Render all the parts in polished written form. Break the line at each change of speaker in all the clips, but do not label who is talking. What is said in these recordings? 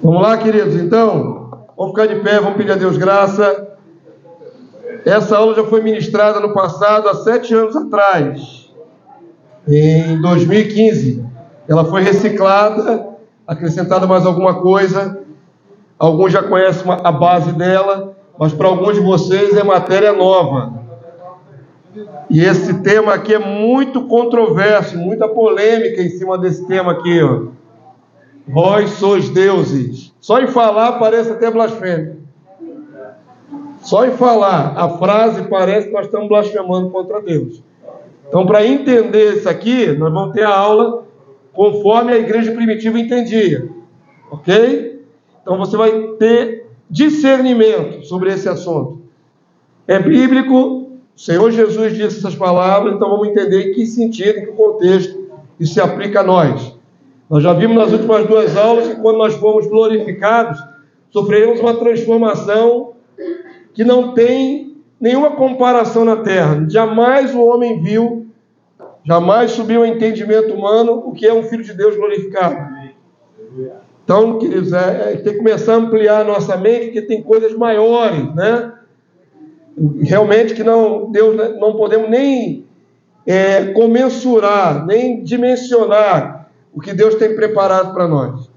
Vamos lá, queridos, então, vamos ficar de pé, vamos pedir a Deus graça. Essa aula já foi ministrada no passado, há 7 anos atrás, em 2015. Ela foi reciclada, acrescentada mais alguma coisa. Alguns já conhecem a base dela, mas para alguns de vocês é matéria nova. E esse tema aqui é muito controverso, muita polêmica em cima desse tema aqui, ó. Vós sois deuses. Só em falar parece até blasfêmia. Só em falar a frase parece que nós estamos blasfemando contra Deus. Então, para entender isso aqui, nós vamos ter a aula conforme a igreja primitiva entendia. Ok? Então você vai ter discernimento sobre esse assunto. É bíblico, o Senhor Jesus disse essas palavras, então vamos entender em que sentido, em que contexto isso se aplica a nós. Nós já vimos nas últimas 2 aulas que quando nós fomos glorificados, sofreremos uma transformação que não tem nenhuma comparação na terra. Jamais o homem viu, jamais subiu ao entendimento humano o que é um Filho de Deus glorificado. Então, queridos, tem que começar a ampliar a nossa mente, porque tem coisas maiores, né? Realmente que Deus não podemos nem comensurar, nem dimensionar o que Deus tem preparado para nós.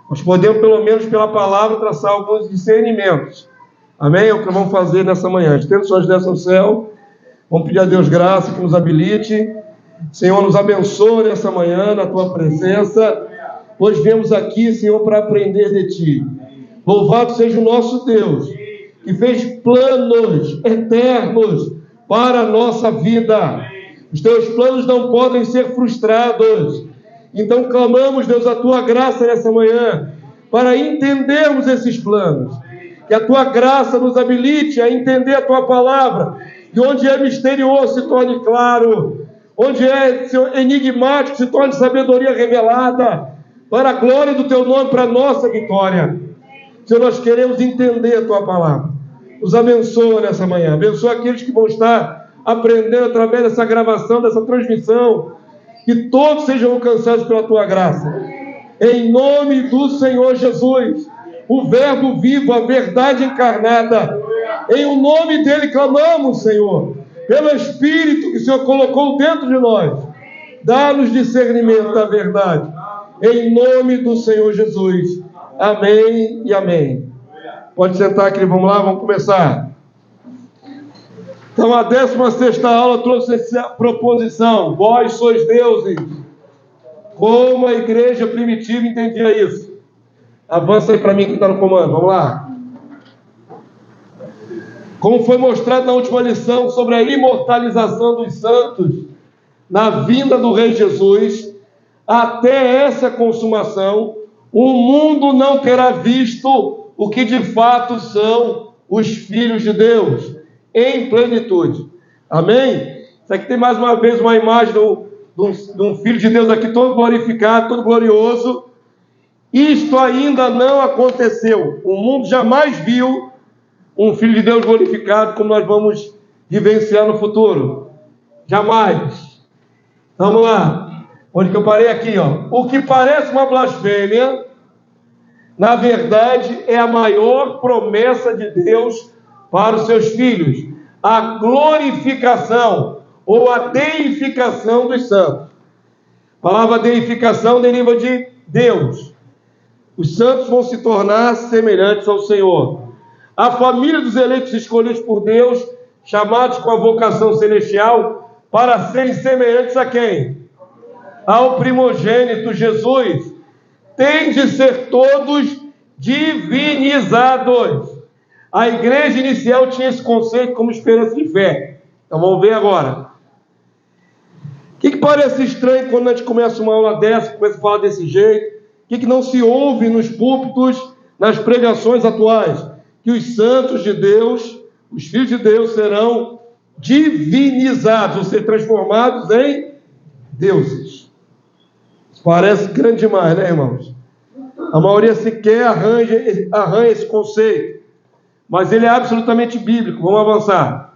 Nós podemos, pelo menos pela palavra, traçar alguns discernimentos. Amém? É o que vamos fazer nessa manhã. Estendo suas destas no céu, vamos pedir a Deus graça que nos habilite. Senhor, nos abençoe nessa manhã, na Tua presença. Hoje viemos aqui, Senhor, para aprender de Ti. Louvado seja o nosso Deus, que fez planos eternos para a nossa vida. Os Teus planos não podem ser frustrados. Então clamamos, Deus, a Tua graça nessa manhã, para entendermos esses planos. Que a Tua graça nos habilite a entender a Tua palavra. E onde é misterioso se torne claro. Onde é enigmático se torne sabedoria revelada. Para a glória do Teu nome, para a nossa vitória. Senhor, nós queremos entender a Tua palavra. Nos abençoa nessa manhã. Abençoa aqueles que vão estar aprendendo através dessa gravação, dessa transmissão. Que todos sejam alcançados pela Tua graça. Em nome do Senhor Jesus, o Verbo vivo, a verdade encarnada. Em o nome dEle clamamos, Senhor, pelo Espírito que o Senhor colocou dentro de nós. Dá-nos discernimento da verdade. Em nome do Senhor Jesus. Amém e amém. Pode sentar aqui, vamos lá, vamos começar. Então, a 16ª aula trouxe essa proposição. Vós sois deuses. Como a igreja primitiva entendia isso? Avança aí para mim que está no comando. Vamos lá. Como foi mostrado na última lição sobre a imortalização dos santos na vinda do Rei Jesus, até essa consumação, o mundo não terá visto o que de fato são os filhos de Deus em plenitude. Amém? Isso aqui tem mais uma vez uma imagem de um Filho de Deus aqui todo glorificado, todo glorioso. Isto ainda não aconteceu. O mundo jamais viu um Filho de Deus glorificado como nós vamos vivenciar no futuro. Jamais. Vamos lá. Onde que eu parei aqui, ó. O que parece uma blasfêmia, na verdade, é a maior promessa de Deus para os seus filhos. A glorificação ou a deificação dos santos. A palavra deificação deriva de Deus. Os santos vão se tornar semelhantes ao Senhor. A família dos eleitos escolhidos por Deus, chamados com a vocação celestial, para serem semelhantes a quem? Ao primogênito Jesus. Tem de ser todos divinizados. A igreja inicial tinha esse conceito como esperança de fé. Então vamos ver agora. O que parece estranho quando a gente começa uma aula dessa, começa a falar desse jeito? O que não se ouve nos púlpitos, nas pregações atuais? Que os santos de Deus, os filhos de Deus, serão divinizados, ou ser transformados em deuses. Parece grande demais, né, irmãos? A maioria sequer arranha esse conceito. Mas ele é absolutamente bíblico. Vamos avançar.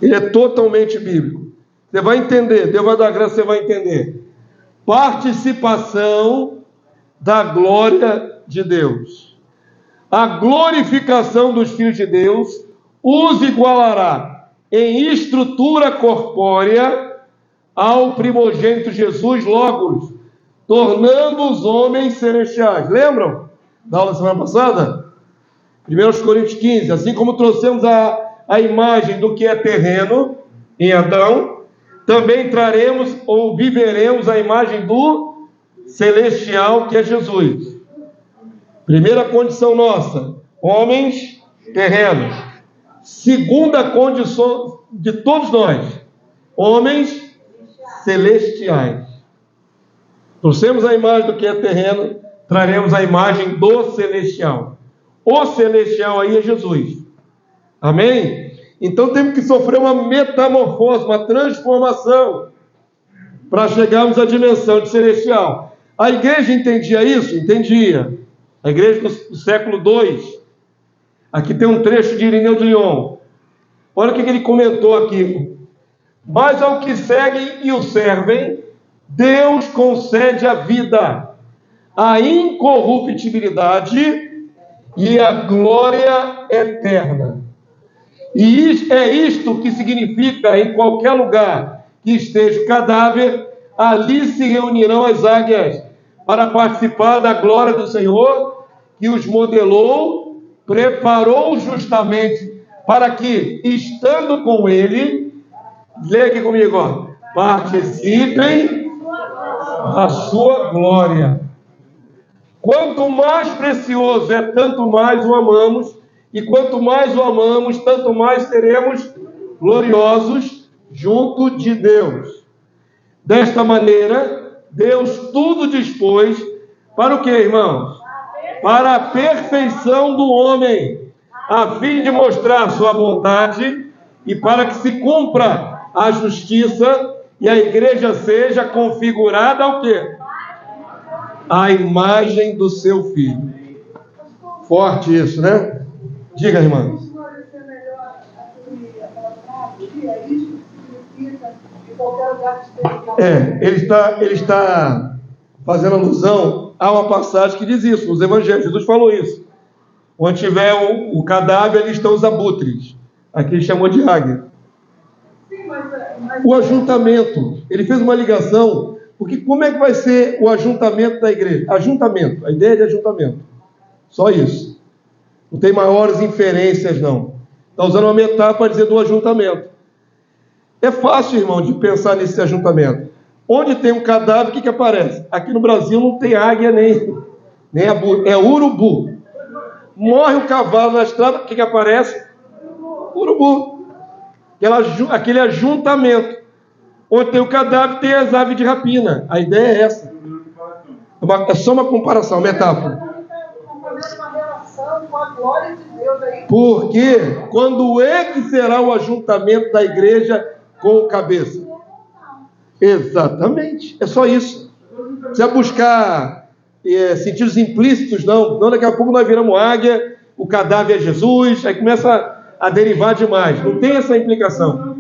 Ele é totalmente bíblico. Você vai entender. Deus vai dar graça, você vai entender. participação da glória de Deus. A glorificação dos filhos de Deus os igualará em estrutura corpórea ao primogênito Jesus, Logos, tornando os homens celestiais. Lembram da aula da semana passada? 1 Coríntios 15. Assim como trouxemos a imagem do que é terreno em Adão, também traremos ou viveremos a imagem do celestial, que é Jesus. Primeira condição nossa, homens terrenos. Segunda condição de todos nós, homens celestiais. Trouxemos a imagem do que é terreno, traremos a imagem do celestial. O celestial aí é Jesus. Amém? Então temos que sofrer uma metamorfose, uma transformação, para chegarmos à dimensão de celestial. A igreja entendia isso? Entendia. A igreja do século II. Aqui tem um trecho de Irineu de Lyon. Olha o que ele comentou aqui. Mas ao que seguem e o servem, Deus concede a vida, a incorruptibilidade e a glória eterna. E é isto que significa, em qualquer lugar que esteja o cadáver, ali se reunirão as águias para participar da glória do Senhor, que os modelou, preparou justamente para que, estando com Ele, leia aqui comigo, ó, participem da sua glória. Quanto mais precioso é, tanto mais o amamos, e quanto mais o amamos, tanto mais seremos gloriosos junto de Deus. Desta maneira, Deus tudo dispôs para o que, irmãos? Para a perfeição do homem, a fim de mostrar sua bondade e para que se cumpra a justiça e a igreja seja configurada ao quê? A imagem do seu Filho. Forte isso, né? Diga, irmã. Ele está fazendo alusão a uma passagem que diz isso, nos evangelhos. Jesus falou isso. Onde tiver o cadáver, ali estão os abutres. Aqui ele chamou de águia. O ajuntamento, ele fez uma ligação, porque como é que vai ser o ajuntamento da igreja? Ajuntamento, a ideia de ajuntamento. Só isso. Não tem maiores inferências, não. Está usando uma metáfora para dizer do ajuntamento. É fácil, irmão, de pensar nesse ajuntamento. Onde tem um cadáver, o que aparece? Aqui no Brasil não tem águia nem abutre, é urubu. Morre o cavalo na estrada, o que aparece? Urubu. Aquele ajuntamento. Onde tem o cadáver, tem as aves de rapina. A ideia é essa. É só uma comparação, metáfora. Porque quando é que será o ajuntamento da igreja com o cabeça? Exatamente. É só isso. Não precisa buscar sentidos implícitos, não. Não, daqui a pouco nós viramos águia, o cadáver é Jesus, aí começa a derivar demais. Não tem essa implicação.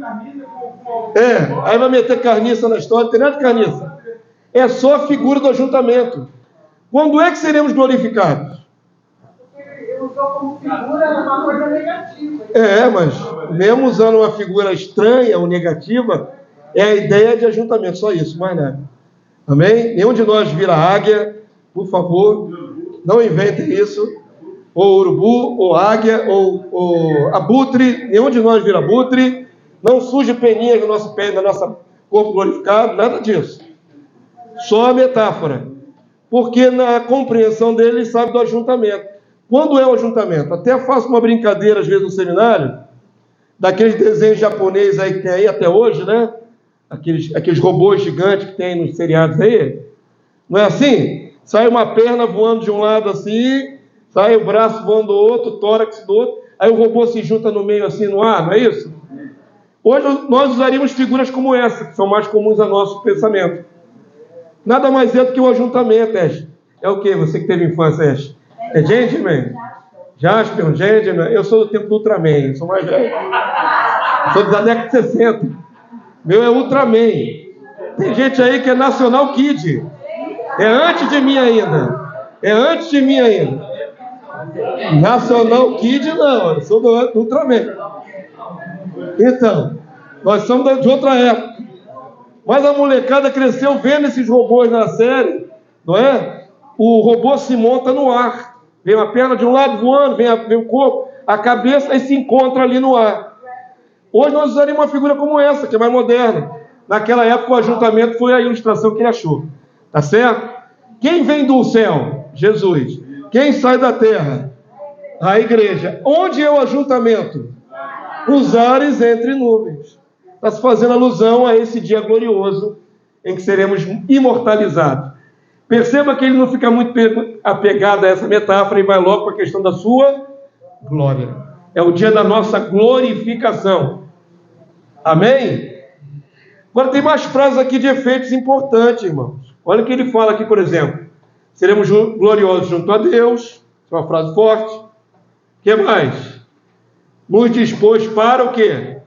Aí vai meter carniça na história, não tem nada de carniça. É só a figura do ajuntamento. Quando é que seremos glorificados? Ele usou como figura uma coisa negativa. Mas mesmo usando uma figura estranha ou negativa, é a ideia de ajuntamento, só isso, mais nada. Amém? Nenhum de nós vira águia, por favor, não inventem isso. Ou urubu, ou águia, ou abutre, nenhum de nós vira abutre. Não surge peninha no nosso pé, no nosso corpo glorificado, nada disso. Só a metáfora. Porque na compreensão dele, ele sabe do ajuntamento. Quando é o ajuntamento? Até faço uma brincadeira, às vezes, no seminário, daqueles desenhos japoneses aí que tem aí até hoje, né? Aqueles robôs gigantes que tem nos seriados aí. Não é assim? Sai uma perna voando de um lado assim, sai o braço voando do outro, o tórax do outro, aí o robô se junta no meio assim no ar, não é isso? Hoje nós usaríamos figuras como essa, que são mais comuns a nosso pensamento. Nada mais é do que o ajuntamento, Ash. É o quê? Você que teve infância, Ash? É Gentleman? Jasper, Gentleman? Eu sou do tempo do Ultraman, eu sou mais velho. Sou da década de 60. Meu é Ultraman. Tem gente aí que é National Kid. É antes de mim ainda. É antes de mim ainda. National Kid não, eu sou do Ultraman. Então, nós somos de outra época. Mas a molecada cresceu vendo esses robôs na série, não é? O robô se monta no ar. Vem a perna de um lado voando, vem o corpo, a cabeça e se encontra ali no ar. Hoje nós usaríamos uma figura como essa, que é mais moderna. Naquela época o ajuntamento foi a ilustração que ele achou. Tá certo? Quem vem do céu? Jesus. Quem sai da terra? A igreja. Onde é o ajuntamento? Os ares entre nuvens. Está se fazendo alusão a esse dia glorioso em que seremos imortalizados. Perceba que ele não fica muito apegado a essa metáfora e vai logo para a questão da sua glória. É o dia da nossa glorificação. Amém? Agora tem mais frases aqui de efeitos importantes, irmãos. Olha o que ele fala aqui, por exemplo. Seremos gloriosos junto a Deus. É uma frase forte. O que mais? Nos dispôs para o quê?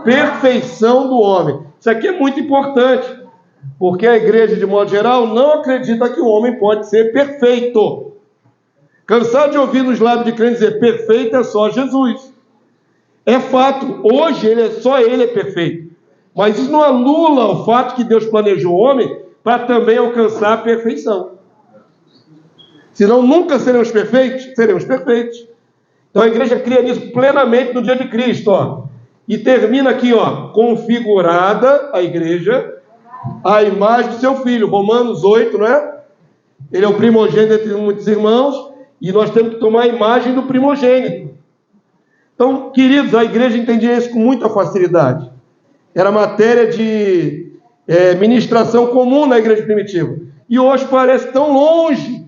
Perfeição do homem. Isso aqui é muito importante. Porque a igreja, de modo geral, não acredita que o homem pode ser perfeito. Cansado de ouvir nos lábios de crentes dizer perfeito é só Jesus. É fato. Hoje só ele é perfeito. Mas isso não anula o fato que Deus planejou o homem para também alcançar a perfeição. Senão nunca seremos perfeitos? Seremos perfeitos. Então a igreja cria nisso plenamente no dia de Cristo. Ó. E termina aqui, ó, configurada a igreja a imagem do seu filho. Romanos 8, não é? Ele é o primogênito entre muitos irmãos e nós temos que tomar a imagem do primogênito. Então, queridos, a igreja entendia isso com muita facilidade. Era matéria de ministração comum na igreja primitiva. E hoje parece tão longe,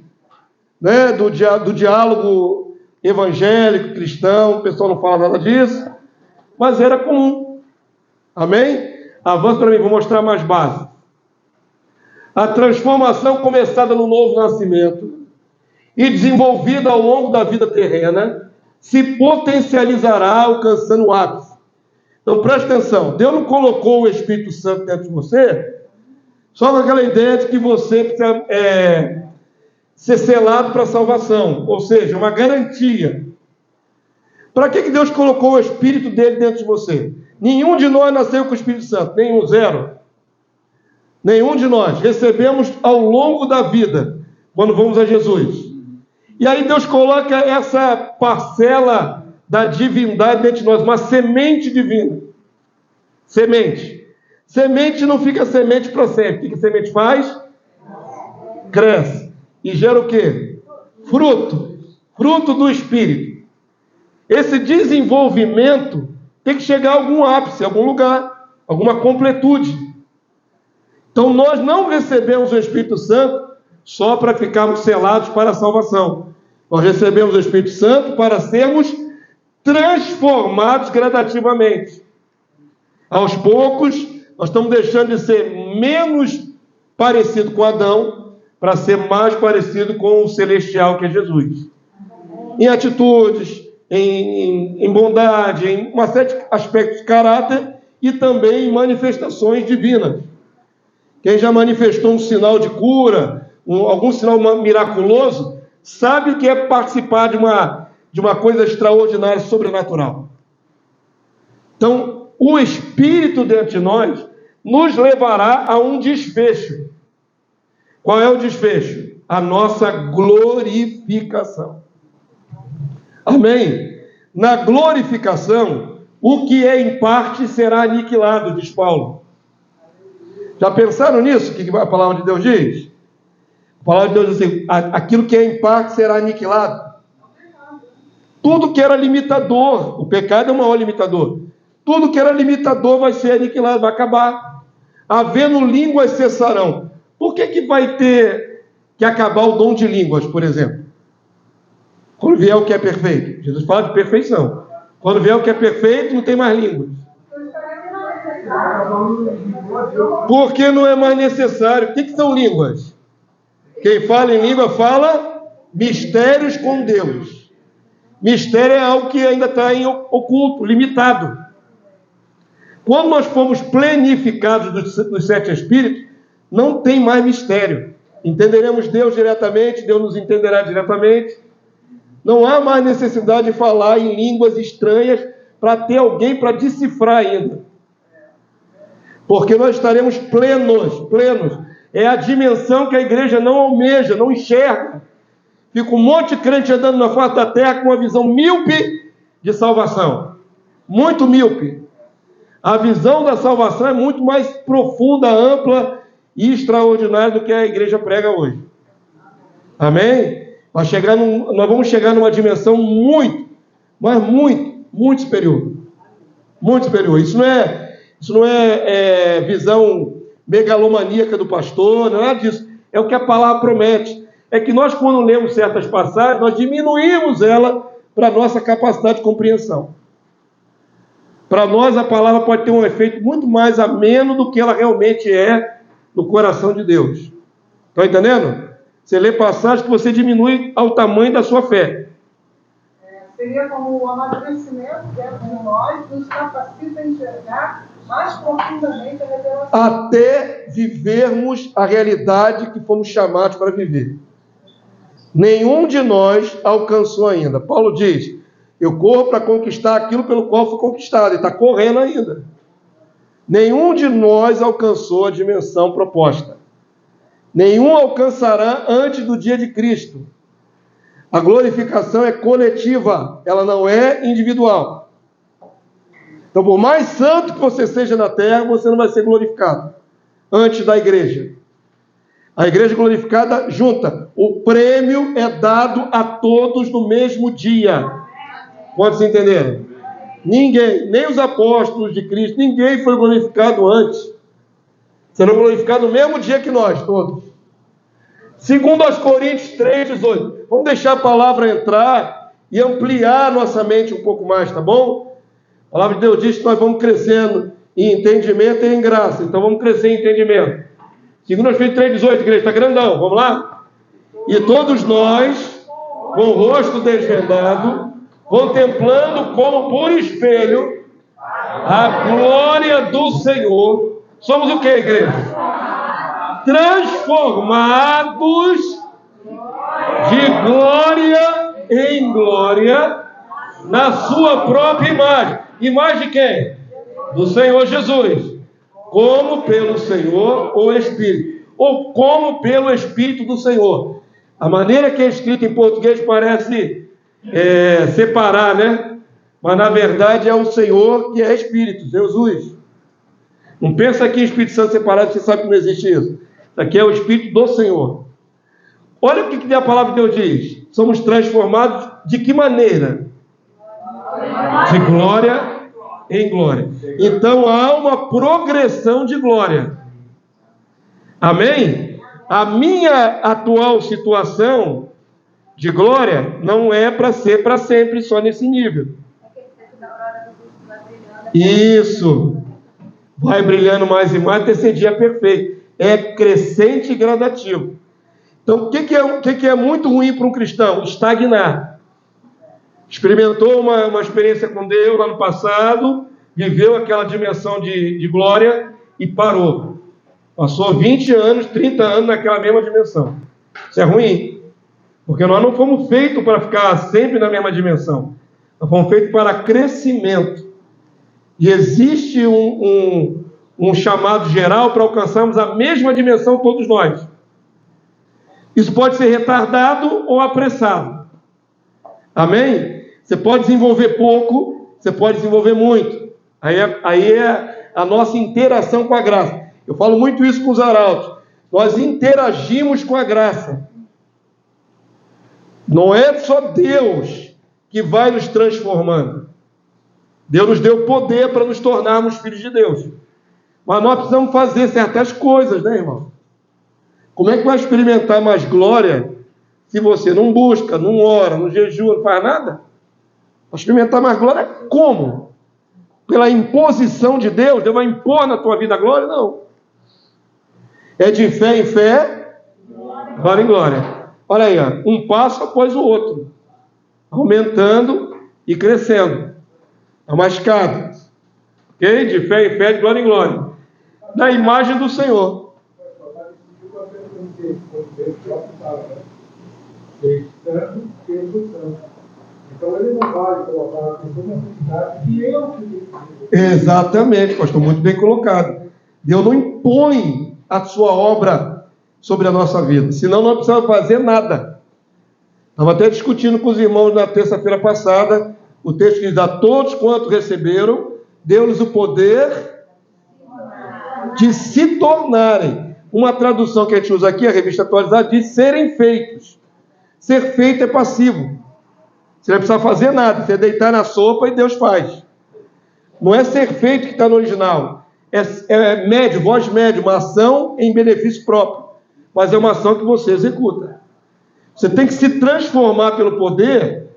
né, do diálogo evangélico, cristão, o pessoal não fala nada disso, mas era comum. Amém? Avança para mim, vou mostrar mais base. A transformação começada no novo nascimento e desenvolvida ao longo da vida terrena se potencializará alcançando o ápice. Então preste atenção, Deus não colocou o Espírito Santo dentro de você só com aquela ideia de que você precisa ser selado para a salvação, ou seja, uma garantia. Para que Deus colocou o Espírito dele dentro de você? Nenhum de nós nasceu com o Espírito Santo, nenhum, zero. Nenhum de nós. Recebemos ao longo da vida, quando vamos a Jesus. E aí Deus coloca essa parcela da divindade dentro de nós, uma semente divina. Semente. Semente não fica semente para sempre. O que a semente faz? Cresce. E gera o quê? Fruto. Fruto do Espírito. Esse desenvolvimento tem que chegar a algum ápice, a algum lugar, alguma completude. Então nós não recebemos o Espírito Santo só para ficarmos selados para a salvação. Nós recebemos o Espírito Santo para sermos transformados gradativamente. Aos poucos, nós estamos deixando de ser menos parecido com Adão para ser mais parecido com o celestial que é Jesus. Em atitudes, em bondade, em uma série de aspectos de caráter e também em manifestações divinas. Quem já manifestou um sinal de cura, algum sinal miraculoso, sabe o que é participar de uma coisa extraordinária, sobrenatural. Então, o Espírito dentro de nós nos levará a um desfecho. Qual é o desfecho? A nossa glorificação. Amém? Na glorificação, o que é em parte será aniquilado, diz Paulo. Já pensaram nisso? O que a palavra de Deus diz? A palavra de Deus diz assim, aquilo que é em parte será aniquilado. Tudo que era limitador, o pecado é o maior limitador. Tudo que era limitador vai ser aniquilado, vai acabar. Havendo línguas cessarão. Por que vai ter que acabar o dom de línguas, por exemplo? Quando vier o que é perfeito. Jesus fala de perfeição. Quando vier o que é perfeito, não tem mais línguas. Porque não é mais necessário. O que são línguas? Quem fala em língua fala mistérios com Deus. Mistério é algo que ainda está em oculto, limitado. Quando nós fomos plenificados dos 7 Espíritos, não tem mais mistério. Entenderemos Deus diretamente, Deus nos entenderá diretamente. Não há mais necessidade de falar em línguas estranhas para ter alguém para decifrar ainda. Porque nós estaremos plenos. É a dimensão que a igreja não almeja, não enxerga. Fica um monte de crente andando na face da terra com uma visão míope de salvação. Muito míope. A visão da salvação é muito mais profunda, ampla e extraordinária do que a igreja prega hoje. Amém? Nós vamos chegar numa dimensão muito superior. Muito superior. Isso não é visão megalomaníaca do pastor, não é nada disso. É o que a palavra promete. É que nós, quando lemos certas passagens, nós diminuímos ela para a nossa capacidade de compreensão. Para nós, a palavra pode ter um efeito muito mais ameno do que ela realmente é no coração de Deus. Estão entendendo? Você lê passagem que você diminui ao tamanho da sua fé.
Seria como o amadurecimento dentro de nós nos capacita a enxergar mais profundamente a revelação.
Até vivermos a realidade que fomos chamados para viver. Nenhum de nós alcançou ainda. Paulo diz, eu corro para conquistar aquilo pelo qual fui conquistado. Ele está correndo ainda. Nenhum de nós alcançou a dimensão proposta. Nenhum alcançará antes do dia de Cristo. A glorificação é coletiva, ela não é individual. Então, por mais santo que você seja na terra, você não vai ser glorificado antes da igreja. A igreja glorificada junta. O prêmio é dado a todos no mesmo dia. Quantos entenderam? Ninguém, nem os apóstolos de Cristo, ninguém foi glorificado antes. Serão glorificados no mesmo dia que nós, todos. Segundo aos Coríntios 3,18. Vamos deixar a palavra entrar e ampliar a nossa mente um pouco mais, tá bom? A palavra de Deus diz que nós vamos crescendo em entendimento e em graça. Então vamos crescer em entendimento. Segundo aos Coríntios 3,18, igreja, está grandão, vamos lá? E todos nós, com o rosto desvendado, contemplando como por espelho a glória do Senhor. Somos o que, igreja? Transformados de glória em glória na sua própria imagem. Imagem de quem? Do Senhor Jesus. Como pelo Senhor o Espírito. Ou como pelo Espírito do Senhor. A maneira que é escrito em português parece separar, né? Mas na verdade é o Senhor que é Espírito, Jesus. Não pensa aqui em Espírito Santo separado, você sabe que não existe isso. Isso aqui é o Espírito do Senhor. Olha o que a palavra de Deus diz. Somos transformados de que maneira? De glória em glória. Então há uma progressão de glória. Amém? A minha atual situação de glória não é para ser para sempre só nesse nível. Isso. Vai brilhando mais e mais até ser dia perfeito. É crescente e gradativo. Então, o que é muito ruim para um cristão? Estagnar. Experimentou uma experiência com Deus lá no passado, viveu aquela dimensão de glória e parou. Passou 20 anos, 30 anos naquela mesma dimensão. Isso é ruim. Porque nós não fomos feitos para ficar sempre na mesma dimensão. Nós fomos feitos para crescimento. E existe um chamado geral para alcançarmos a mesma dimensão todos nós. Isso pode ser retardado ou apressado. Amém? Você pode desenvolver pouco, você pode desenvolver muito. Aí é a nossa interação com a graça. Eu falo muito isso com os arautos. Nós interagimos com a graça. Não é só Deus que vai nos transformando. Deus nos deu poder para nos tornarmos filhos de Deus. Mas nós precisamos fazer certas coisas, né, irmão? Como é que vai experimentar mais glória se você não busca, não ora, não jejua, não faz nada? Para experimentar mais glória, como? Pela imposição de Deus? Deus vai impor na tua vida a glória? Não. É de fé em fé, glória em glória. Olha aí, ó, um passo após o outro. Aumentando e crescendo. É uma escada. Ok? De fé em fé, de glória em glória. Na imagem do Senhor.
Então ele não vai colocar a pessoa na necessidade que eu fiz.
Exatamente, pastor, muito bem colocado. Deus não impõe a sua obra sobre a nossa vida, senão não precisamos fazer nada. Estava até discutindo com os irmãos na terça-feira passada, o texto diz: a todos quanto receberam, deu-lhes o poder de se tornarem. Uma tradução que a gente usa aqui, a revista atualizada, diz serem feitos. Ser feito é passivo. Você não precisa fazer nada, você deitar na sopa e Deus faz. Não é ser feito que está no original. É médio, voz média, uma ação em benefício próprio. Mas é uma ação que você executa. Você tem que se transformar pelo poder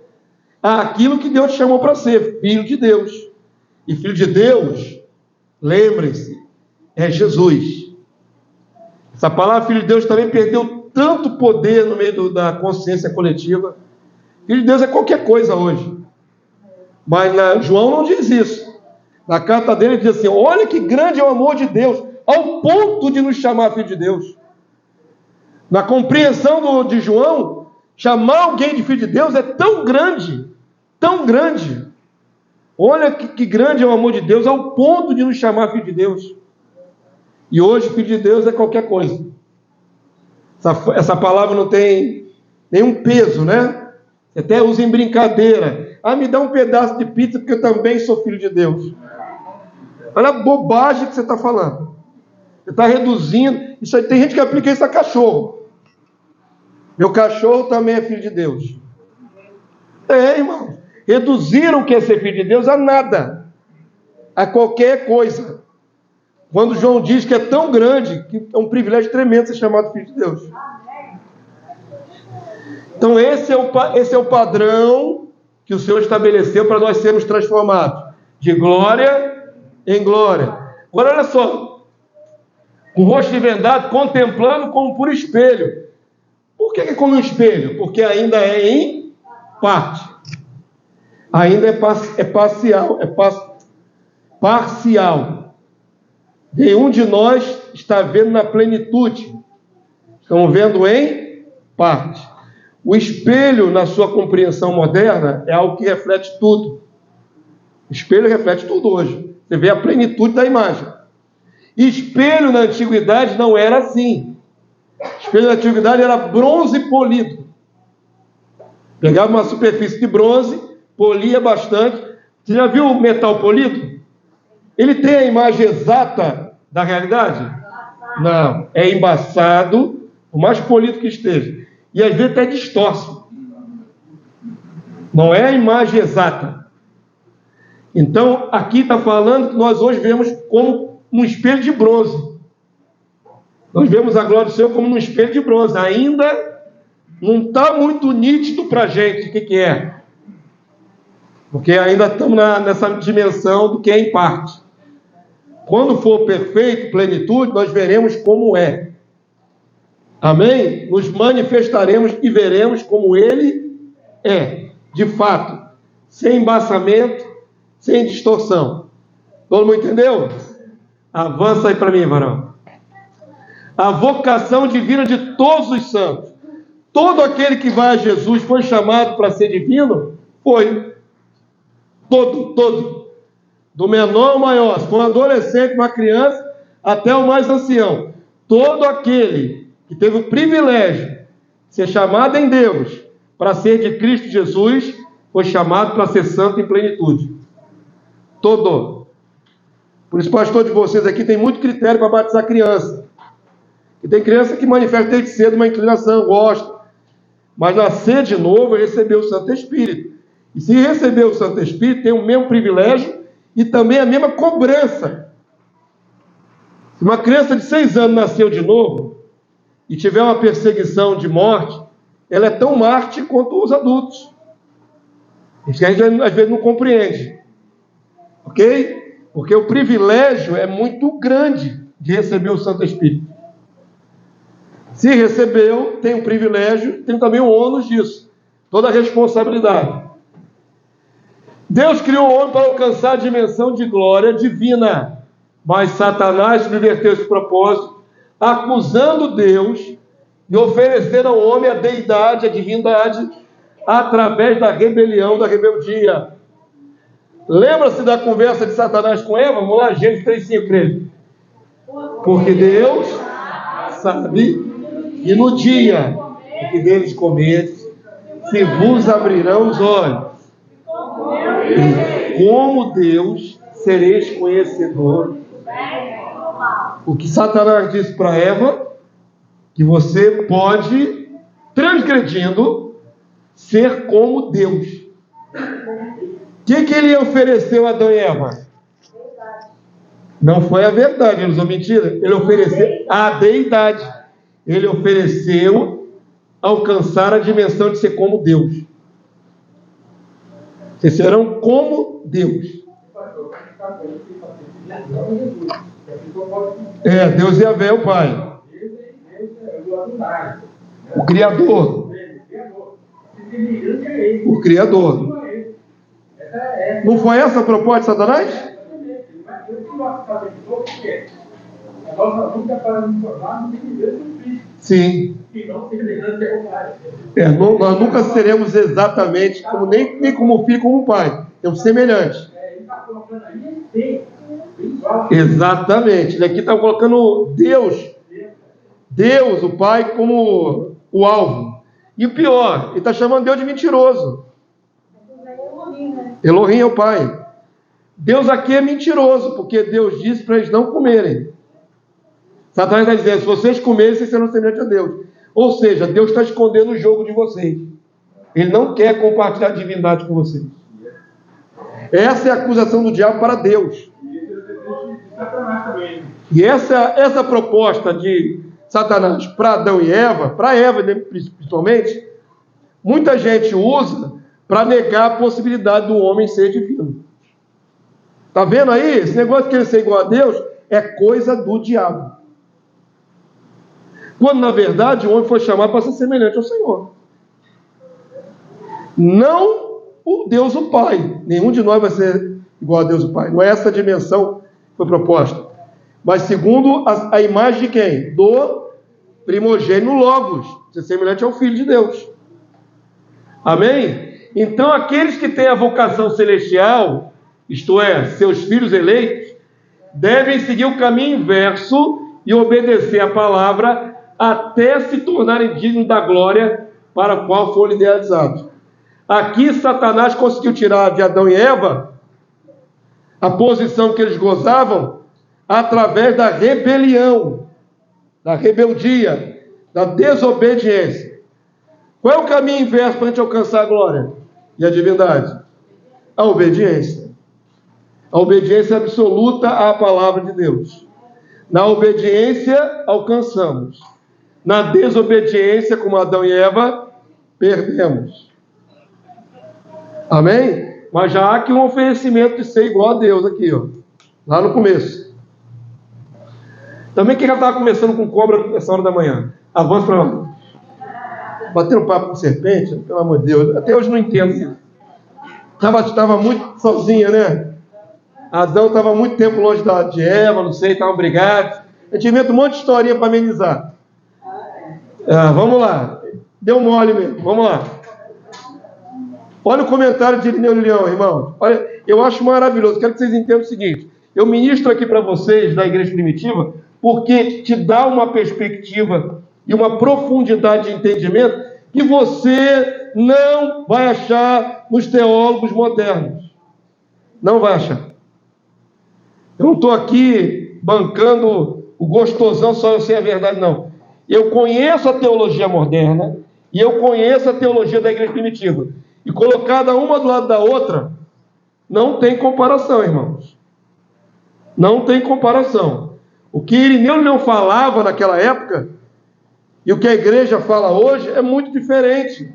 àquilo que Deus te chamou para ser, filho de Deus. E filho de Deus, lembrem-se, é Jesus. Essa palavra filho de Deus também perdeu tanto poder no meio da consciência coletiva. Filho de Deus é qualquer coisa hoje. Mas João não diz isso. Na carta dele ele diz assim: olha que grande é o amor de Deus, ao ponto de nos chamar filho de Deus. Na compreensão de João, chamar alguém de filho de Deus é tão grande, tão grande. Olha que grande é o amor de Deus, ao ponto de nos chamar filho de Deus. E hoje filho de Deus é qualquer coisa. Essa palavra não tem nenhum peso, né? Você até usa em brincadeira. Ah, me dá um pedaço de pizza porque eu também sou filho de Deus. Olha a bobagem que você está falando. Você está reduzindo. Isso aí, tem gente que aplica isso a cachorro. Meu cachorro também é filho de Deus. É, irmão. Reduziram o que é ser filho de Deus a nada. A qualquer coisa. Quando João diz que é tão grande, que é um privilégio tremendo ser chamado filho de Deus. Então esse é o padrão que o Senhor estabeleceu para nós sermos transformados. De glória em glória. Agora olha só. Com o rosto vendado, contemplando como por espelho. Por que é como um espelho? Porque ainda é em parte. Ainda é parcial. Parcial. Nenhum de nós está vendo na plenitude. Estamos vendo em parte. O espelho, na sua compreensão moderna, é algo que reflete tudo. O espelho reflete tudo hoje. Você vê a plenitude da imagem. Espelho na antiguidade não era assim. Espelho na antiguidade era bronze polido. Pegava uma superfície de bronze, polia bastante. Você já viu o metal polido? Ele tem a imagem exata da realidade? Não. É embaçado, o mais polido que esteja. E às vezes até distorce. Não é a imagem exata. Então, aqui está falando que nós hoje vemos como um espelho de bronze. Nós vemos a glória do Senhor como um espelho de bronze. Ainda não está muito nítido para a gente o que é. Porque ainda estamos nessa dimensão do que é em parte. Quando for perfeito, plenitude, nós veremos como é. Amém? Nos manifestaremos e veremos como Ele é, de fato, sem embaçamento, sem distorção. Todo mundo entendeu? Avança aí para mim, varão. A vocação divina de todos os santos. Todo aquele que vai a Jesus foi chamado para ser divino? Foi. Todo. Do menor ao maior, se for um adolescente, uma criança, até o mais ancião. Todo aquele que teve o privilégio de ser chamado em Deus para ser de Cristo Jesus, foi chamado para ser santo em plenitude. Todo. Por isso, pastor de vocês aqui tem muito critério para batizar criança. E tem criança que manifesta desde cedo uma inclinação, gosta. Mas nascer de novo é receber o Santo Espírito. E se receber o Santo Espírito, tem o mesmo privilégio e também a mesma cobrança. Se uma criança de 6 anos nasceu de novo e tiver uma perseguição de morte, ela é tão mártir quanto os adultos. Isso que a gente às vezes não compreende. Ok? Porque o privilégio é muito grande de receber o Santo Espírito. Se recebeu, tem o privilégio, tem também o ônus disso. Toda a responsabilidade. Deus criou o homem para alcançar a dimensão de glória divina, mas Satanás subverteu esse propósito, acusando Deus de oferecer ao homem a deidade, a divindade, através da rebelião, da rebeldia. Lembra-se da conversa de Satanás com Eva? Vamos lá, Gênesis 3,5, creio. Porque Deus sabe que no dia que deles comerdes, se vos abrirão os olhos. E como Deus sereis conhecedor. O que Satanás disse para Eva, que você pode, transgredindo, ser como Deus. O que ele ofereceu a Adão e Eva? Não foi a verdade, ele usou mentira. Ele ofereceu a deidade. Ele ofereceu alcançar a dimensão de ser como Deus. Vocês serão como Deus. Deus é Yahvé, o Pai. O Criador. O Criador. Não foi essa a proposta de Satanás? Sim. Nós nunca seremos exatamente como, nem como filho, como pai. Temos semelhantes. Exatamente. Ele aqui está colocando Deus, o Pai, como o alvo. E o pior, ele está chamando Deus de mentiroso. Elohim é o Pai. Deus aqui é mentiroso, porque Deus disse para eles não comerem. Satanás está dizendo, se vocês comerem, vocês serão semelhantes a Deus. Ou seja, Deus está escondendo o jogo de vocês. Ele não quer compartilhar a divindade com vocês. Essa é a acusação do diabo para Deus. E essa proposta de Satanás para Adão e Eva, para Eva principalmente, muita gente usa para negar a possibilidade do homem ser divino. Está vendo aí? Esse negócio de querer ser igual a Deus é coisa do diabo. Quando, na verdade, o homem foi chamado para ser semelhante ao Senhor. Não o Deus o Pai. Nenhum de nós vai ser igual a Deus o Pai. Não é essa a dimensão que foi proposta. Mas segundo a imagem de quem? Do primogênito Logos. Ser semelhante ao Filho de Deus. Amém? Então, aqueles que têm a vocação celestial, isto é, seus filhos eleitos, devem seguir o caminho inverso e obedecer a palavra até se tornarem dignos da glória para a qual foram idealizados. Aqui Satanás conseguiu tirar de Adão e Eva a posição que eles gozavam através da rebelião, da rebeldia, da desobediência. Qual é o caminho inverso para a gente alcançar a glória e a divindade? A obediência. A obediência absoluta à palavra de Deus. Na obediência, alcançamos. Na desobediência, como Adão e Eva, perdemos. Amém? Mas já há aqui um oferecimento de ser igual a Deus aqui, ó. Lá no começo. Também quem já estava começando com cobra essa hora da manhã? Avança para lá. Batendo papo com serpente, pelo amor de Deus. Até hoje não entendo isso. Estava muito sozinha, né? Adão estava muito tempo longe de Eva, não sei, estavam brigados. A gente inventa um monte de historinha para amenizar. Vamos lá. Deu mole mesmo. Vamos lá. Olha o comentário de Irineu Leão, irmão. Olha, eu acho maravilhoso. Quero que vocês entendam o seguinte. Eu ministro aqui para vocês da Igreja Primitiva porque te dá uma perspectiva e uma profundidade de entendimento que você não vai achar nos teólogos modernos. Não vai achar. Eu não estou aqui bancando o gostosão só eu sei a verdade, não. Eu conheço a teologia moderna e eu conheço a teologia da Igreja Primitiva. E colocada uma do lado da outra, não tem comparação, irmãos. Não tem comparação. O que Irineu não falava naquela época e o que a igreja fala hoje é muito diferente.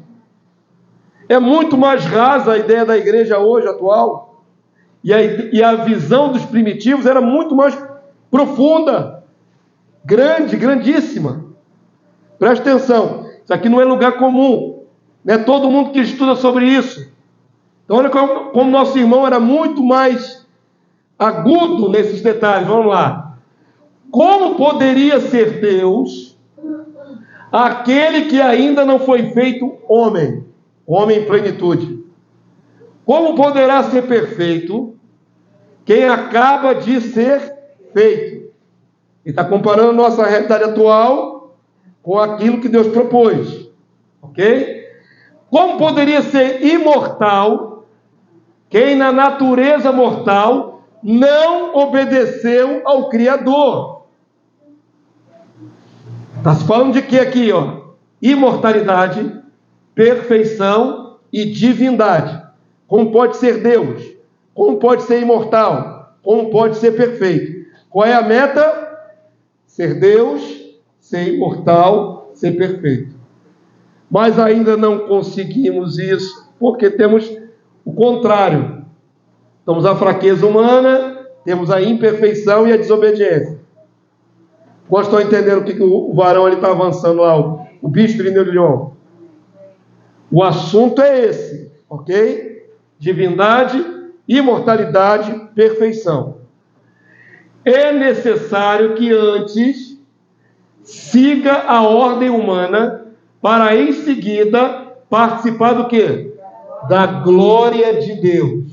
É muito mais rasa a ideia da igreja hoje, atual. E a visão dos primitivos era muito mais profunda, grande, grandíssima. Preste atenção, isso aqui não é lugar comum. Não é todo mundo que estuda sobre isso. Então olha como nosso irmão era muito mais agudo nesses detalhes. Vamos lá. Como poderia ser Deus aquele que ainda não foi feito homem? Homem em plenitude. Como poderá ser perfeito quem acaba de ser feito? Ele está comparando nossa realidade atual com aquilo que Deus propôs. Ok? Como poderia ser imortal quem na natureza mortal não obedeceu ao Criador? Está se falando de que aqui? Imortalidade, perfeição e divindade. Como pode ser Deus? Como pode ser imortal? Como pode ser perfeito? Qual é a meta? Ser Deus, ser imortal, ser perfeito. Mas ainda não conseguimos isso, porque temos o contrário. Temos a fraqueza humana, temos a imperfeição e a desobediência. Vocês estão entendendo o que o varão ali está avançando lá, o bispo de Leão? O assunto é esse, ok? Divindade, imortalidade, perfeição. É necessário que antes siga a ordem humana para em seguida participar do quê? Da glória de Deus.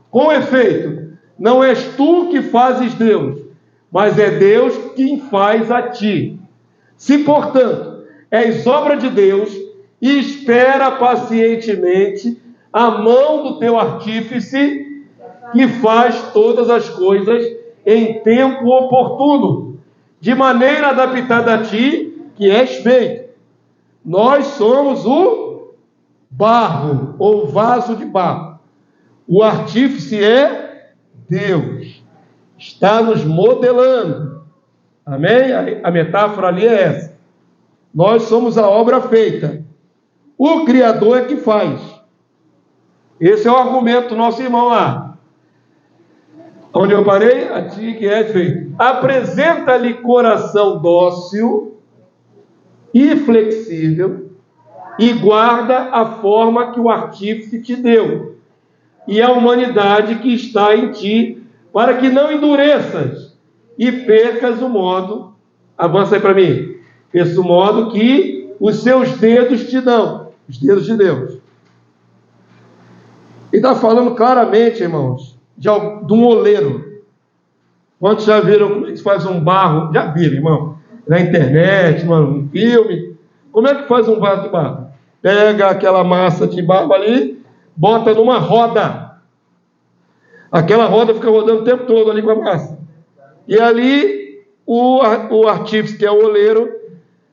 Com efeito, não és tu que fazes Deus, mas é Deus quem faz a ti. Se, portanto, és obra de Deus, espera pacientemente a mão do teu artífice, que faz todas as coisas em tempo oportuno, de maneira adaptada a ti, que és feito. Nós somos o barro, ou vaso de barro. O artífice é Deus. Está nos modelando. Amém? A metáfora ali é essa. Nós somos a obra feita. O Criador é que faz. Esse é o argumento do nosso irmão lá. Onde eu parei? A ti que é feito. Apresenta-lhe coração dócil e flexível, e guarda a forma que o artífice te deu, e a humanidade que está em ti, para que não endureças e percas o modo, avança aí para mim, esse modo que os seus dedos te dão, os dedos de Deus. E está falando claramente, irmãos, de um oleiro. Quantos já viram como é que se faz um barro? Já viram, irmão? Na internet, no filme. Como é que faz um vaso de barro? Pega aquela massa de barro ali, bota numa roda. Aquela roda fica rodando o tempo todo ali com a massa. E ali o artífice, que é o oleiro,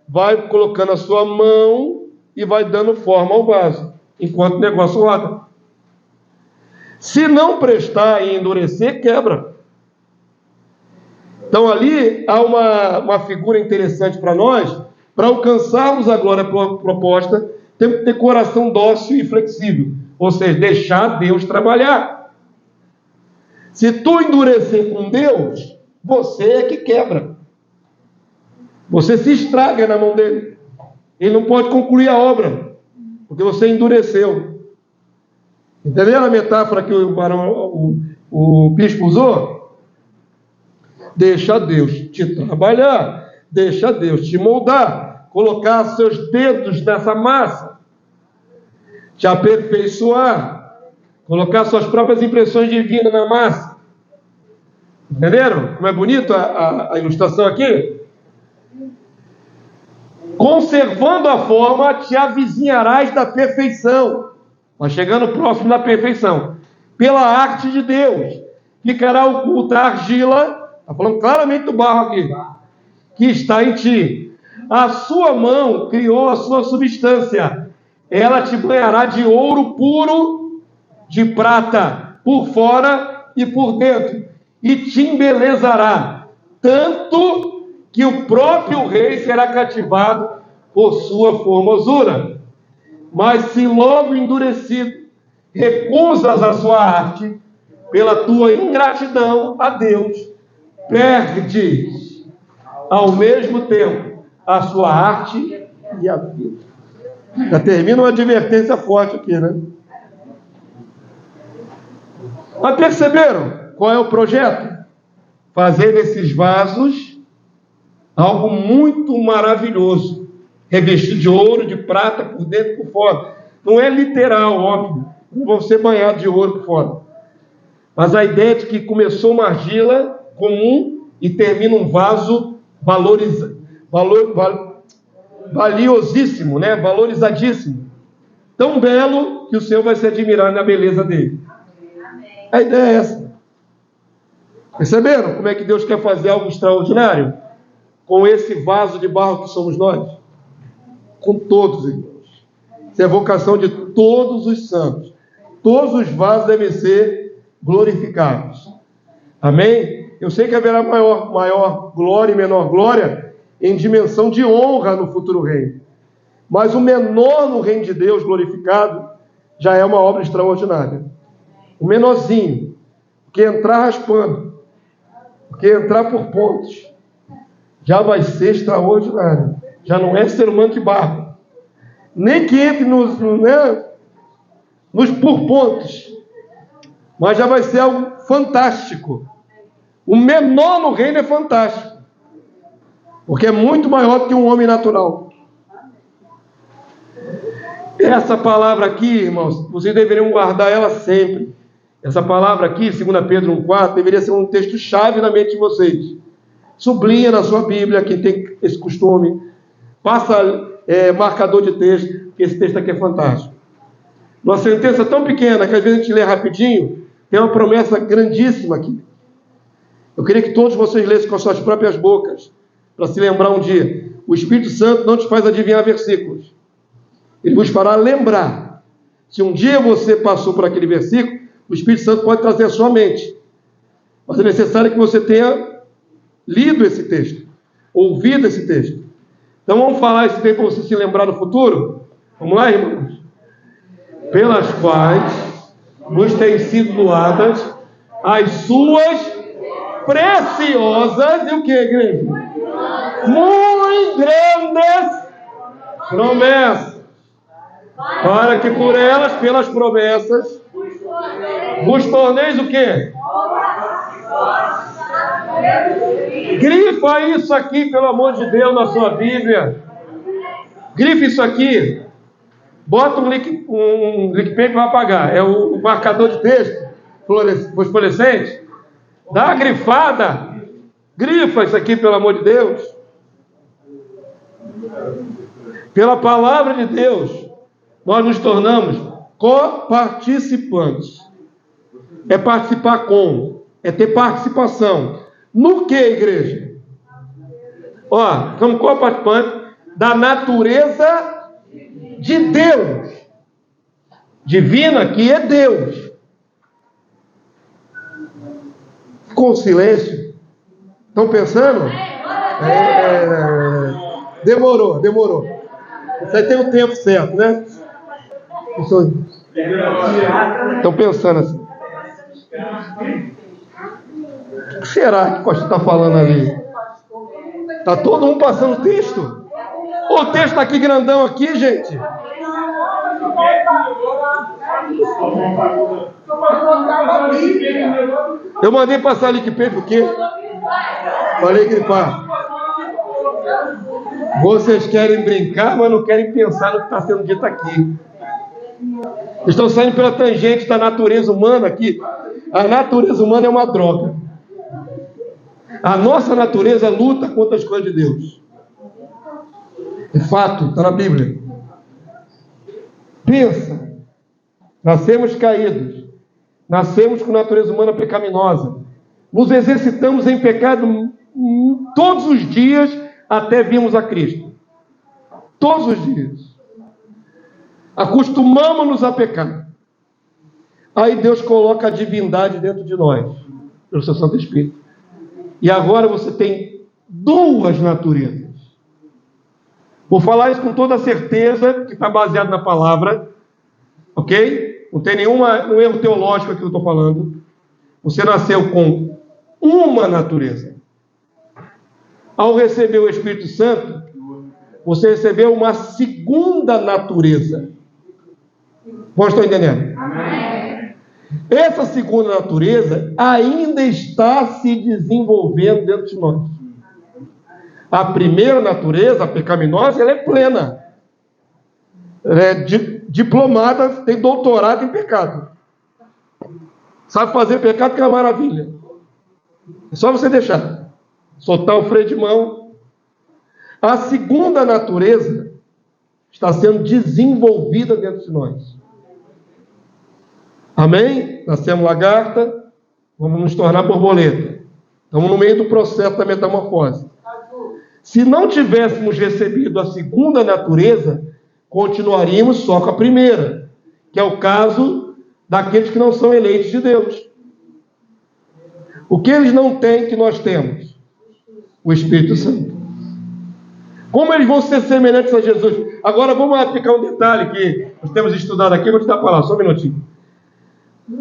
vai colocando a sua mão e vai dando forma ao vaso, enquanto o negócio roda. Se não prestar e endurecer, quebra. Então ali há uma figura interessante para nós. Para alcançarmos a glória proposta, temos que ter coração dócil e flexível, ou seja, deixar Deus trabalhar. Se tu endurecer com Deus, você é que quebra. Você se estraga na mão dele. Ele não pode concluir a obra, porque você endureceu. Entenderam a metáfora que o bispo usou? Deixa Deus te trabalhar, deixa Deus te moldar, colocar seus dedos nessa massa, te aperfeiçoar, colocar suas próprias impressões divinas na massa. Entenderam? Como é bonito a ilustração aqui? Conservando a forma, te avizinharás da perfeição. Mas chegando próximo da perfeição. Pela arte de Deus, ficará oculta a argila, está falando claramente do barro aqui, que está em ti. A sua mão criou a sua substância. Ela te banhará de ouro puro, de prata, por fora e por dentro, e te embelezará, tanto que o próprio rei será cativado por sua formosura. Mas se logo endurecido, recusas a sua arte, pela tua ingratidão a Deus, perdes ao mesmo tempo a sua arte e a vida. Já termina uma advertência forte aqui, né? Mas perceberam qual é o projeto? Fazer desses vasos algo muito maravilhoso, revestido de ouro, de prata, por dentro e por fora. Não é literal, óbvio, não vão ser banhados de ouro por fora. Mas a ideia de que começou uma argila comum e termina um vaso valiosíssimo, né? Valorizadíssimo. Tão belo que o Senhor vai se admirar na beleza dele. A ideia é essa. Perceberam como é que Deus quer fazer algo extraordinário? Com esse vaso de barro que somos nós? Com todos, irmãos. Isso é a vocação de todos os santos. Todos os vasos devem ser glorificados. Amém? Eu sei que haverá maior glória e menor glória em dimensão de honra no futuro reino. Mas o menor no reino de Deus glorificado já é uma obra extraordinária. O menorzinho, que entrar raspando, que entrar por pontos, já vai ser extraordinário. Já não é ser humano de barro. Nem que entre nos por pontos. Mas já vai ser algo fantástico. O menor no reino é fantástico. Porque é muito maior do que um homem natural. Essa palavra aqui, irmãos, vocês deveriam guardar ela sempre. Essa palavra aqui, 2 Pedro 1,4, deveria ser um texto-chave na mente de vocês. Sublinha na sua Bíblia, quem tem esse costume. Passa marcador de texto, porque esse texto aqui é fantástico. Uma sentença tão pequena, que às vezes a gente lê rapidinho, tem uma promessa grandíssima aqui. Eu queria que todos vocês lessem com as suas próprias bocas, para se lembrar um dia. O Espírito Santo não te faz adivinhar versículos. Ele vos fará lembrar. Se um dia você passou por aquele versículo, o Espírito Santo pode trazer à sua mente. Mas é necessário que você tenha lido esse texto, ouvido esse texto. Então vamos falar esse texto para você se lembrar no futuro? Vamos lá, irmãos? Pelas quais nos têm sido doadas as suas preciosas, e o que, igreja? Muito grandes promessas. Para que por elas, pelas promessas, vos torneis o quê? Grifa isso aqui, pelo amor de Deus, na sua Bíblia. Grifa isso aqui. Bota um lick pen para apagar. É o marcador de texto fluorescente. Dá uma grifada. Grifa isso aqui, pelo amor de Deus. Pela palavra de Deus, nós nos tornamos coparticipantes. É participar com, é ter participação. No que, igreja? Somos coparticipantes da natureza de Deus. Divina, que é Deus. Ficou um silêncio? Estão pensando? Demorou. Isso aí tem um tempo certo, né? Estão pensando assim. O que será que o pastor está falando ali? Está todo mundo passando o texto? O texto está aqui grandão aqui, gente. Eu mandei passar lick pen por quê? Falei gripar. Vocês querem brincar, mas não querem pensar no que está sendo dito aqui. Estão saindo pela tangente da natureza humana aqui. A natureza humana é uma droga. A nossa natureza luta contra as coisas de Deus. É fato, está na Bíblia. Pensa. Nascemos caídos. Nascemos com natureza humana pecaminosa. Nos exercitamos em pecado todos os dias até virmos a Cristo. Todos os dias. Acostumamos-nos a pecar. Aí Deus coloca a divindade dentro de nós, pelo seu Santo Espírito. E agora você tem duas naturezas. Vou falar isso com toda a certeza, que está baseado na palavra. Ok? Não tem nenhum erro teológico aqui que eu estou falando. Você nasceu com uma natureza. Ao receber o Espírito Santo, você recebeu uma segunda natureza. Vocês estão entendendo? Amém. Essa segunda natureza ainda está se desenvolvendo dentro de nós. A primeira natureza, a pecaminosa, ela é plena. Ela é diplomada, tem doutorado em pecado. Sabe fazer pecado, que é uma maravilha. É só você deixar. Soltar o freio de mão. A segunda natureza está sendo desenvolvida dentro de nós. Amém? Nascemos lagarta, vamos nos tornar borboleta. Estamos no meio do processo da metamorfose. Se não tivéssemos recebido a segunda natureza, continuaríamos só com a primeira, que é o caso daqueles que não são eleitos de Deus. O que eles não têm que nós temos? O Espírito Santo. Como eles vão ser semelhantes a Jesus? Agora vamos aplicar um detalhe que nós temos estudado aqui, vou te dar a palavra, só um minutinho.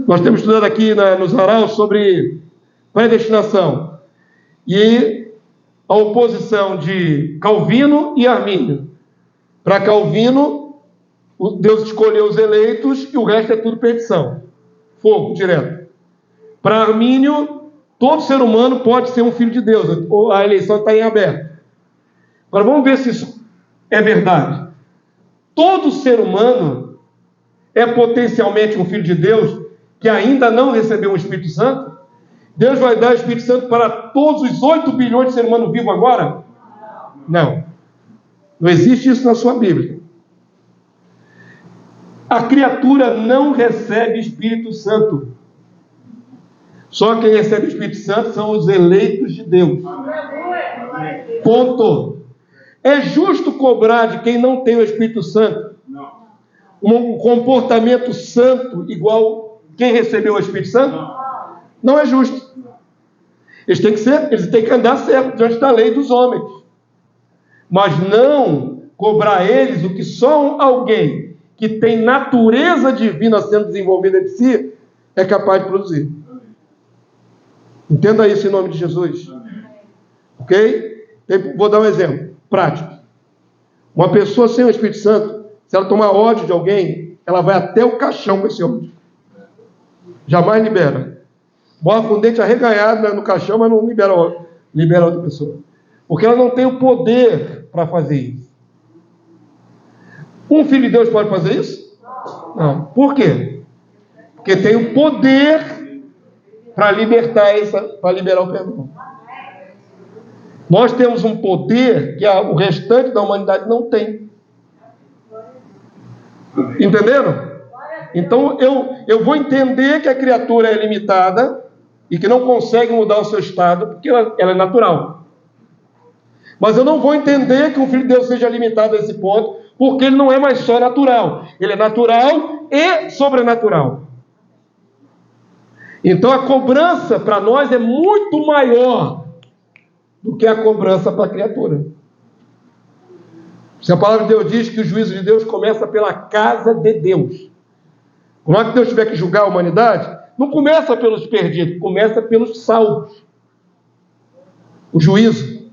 Nós temos estudado aqui nos Araus sobre predestinação e a oposição de Calvino e Armínio. Para Calvino, Deus escolheu os eleitos e o resto é tudo perdição. Fogo, direto. Para Armínio, todo ser humano pode ser um filho de Deus. A eleição está em aberto. Agora vamos ver se isso é verdade. Todo ser humano é potencialmente um filho de Deus que ainda não recebeu o Espírito Santo? Deus vai dar o Espírito Santo para todos os 8 bilhões de seres humanos vivos agora? Não. Não existe isso na sua Bíblia. A criatura não recebe Espírito Santo. Só quem recebe o Espírito Santo são os eleitos de Deus. Ponto. É justo cobrar de quem não tem o Espírito Santo um comportamento santo igual quem recebeu o Espírito Santo? Não é justo. Eles têm que andar certo diante da lei dos homens. Mas não cobrar eles o que só alguém que tem natureza divina sendo desenvolvida de si é capaz de produzir. Entenda isso em nome de Jesus. Ok? Vou dar um exemplo prático. Uma pessoa sem o Espírito Santo, se ela tomar ódio de alguém, ela vai até o caixão com esse ódio. Jamais libera. Bota com o dente arreganhado no caixão, mas não libera a outra pessoa. Porque ela não tem o poder para fazer isso. Um filho de Deus pode fazer isso? Não. Por quê? Porque tem o poder para libertar para liberar o perdão. Nós temos um poder que o restante da humanidade não tem. Entenderam? Então eu vou entender que a criatura é limitada e que não consegue mudar o seu estado porque ela é natural. Mas eu não vou entender que o Filho de Deus seja limitado a esse ponto, porque ele não é mais só natural. Ele é natural e sobrenatural. Então a cobrança para nós é muito maior do que a cobrança para a criatura. Se a palavra de Deus diz que o juízo de Deus começa pela casa de Deus. Quando Deus tiver que julgar a humanidade, não começa pelos perdidos, começa pelos salvos. O juízo.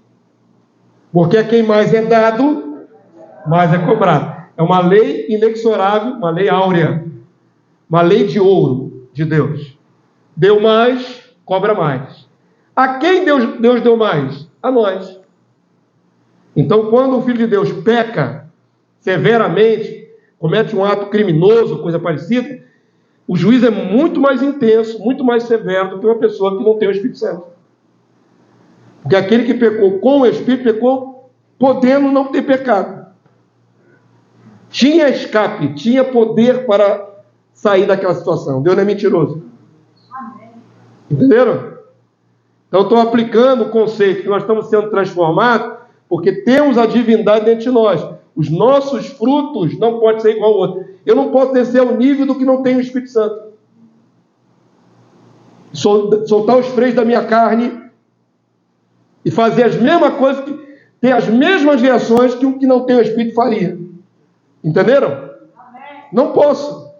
Porque a quem mais é dado, mais é cobrado. É uma lei inexorável, uma lei áurea. Uma lei de ouro de Deus. Deu mais, cobra mais. A quem Deus deu mais? A nós. Então, quando o Filho de Deus peca severamente, comete um ato criminoso, coisa parecida, o juízo é muito mais intenso, muito mais severo do que uma pessoa que não tem o Espírito Santo. Porque aquele que pecou com o Espírito, pecou podendo não ter pecado. Tinha escape, tinha poder para sair daquela situação. Deus não é mentiroso. Entenderam? Então, estou aplicando o conceito que nós estamos sendo transformados porque temos a divindade dentro de nós. Os nossos frutos não podem ser igual ao outro. Eu não posso descer ao nível do que não tem o Espírito Santo. Soltar os freios da minha carne e fazer as mesmas coisas, ter as mesmas reações que o que não tem o Espírito faria. Entenderam? Amém. Não posso.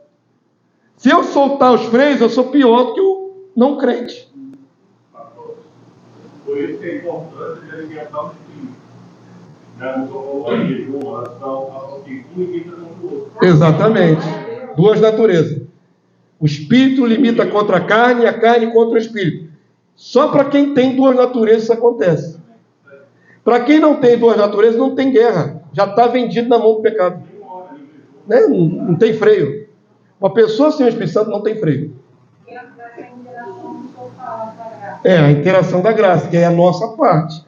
Se eu soltar os freios, eu sou pior do que o não crente.
Por isso que é importante a alimentar os filhos. Exatamente.
2 naturezas. O espírito limita contra a carne e a carne contra o espírito. Só para quem tem duas naturezas isso acontece. Para quem não tem duas naturezas, não tem guerra. Já está vendido na mão do pecado. Né? Não tem freio. Uma pessoa sem o Espírito Santo não tem freio. É a interação da graça, que é a nossa parte.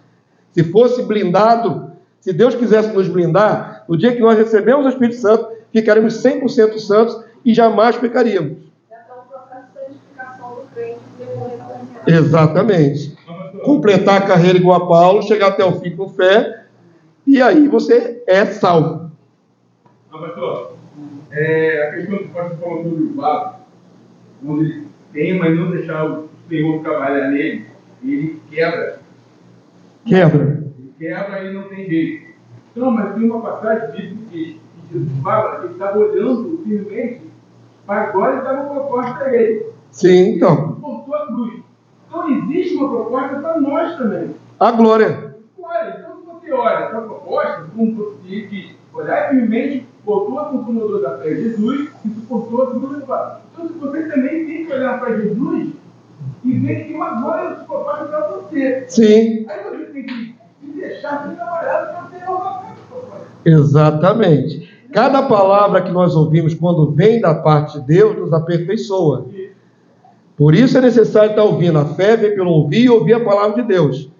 Se fosse blindado, se Deus quisesse nos blindar, no dia que nós recebemos o Espírito Santo, ficaremos 100% santos e jamais pecaríamos. Exatamente. Completar a carreira igual a Paulo, chegar até o fim com fé, e aí você é salvo.
Não, pastor, a questão que o pastor falou sobre o vaso, quando ele tem, mas não deixar o Senhor trabalhar nele, ele quebra.
Quebra
E não tem jeito. Então, mas tem uma passagem bíblica que Jesus fala que ele estava olhando firmemente, mas agora ele estava uma proposta a ele.
Sim, então.
Voltou a cruz. Então existe uma proposta para nós também.
A glória.
Então, se você olha para a proposta, como você diz, olhar firmemente, voltou a consumador da fé, Jesus, e suportou a cruz do vaso. Então, você também tem que olhar para Jesus e ver que tem uma glória de proposta para você.
Sim.
Aí você tem que se deixar ser trabalhado para ter uma proposta.
Exatamente. Cada palavra que nós ouvimos quando vem da parte de Deus nos aperfeiçoa. Por isso é necessário estar ouvindo. A fé vem pelo ouvir e ouvir a palavra de Deus.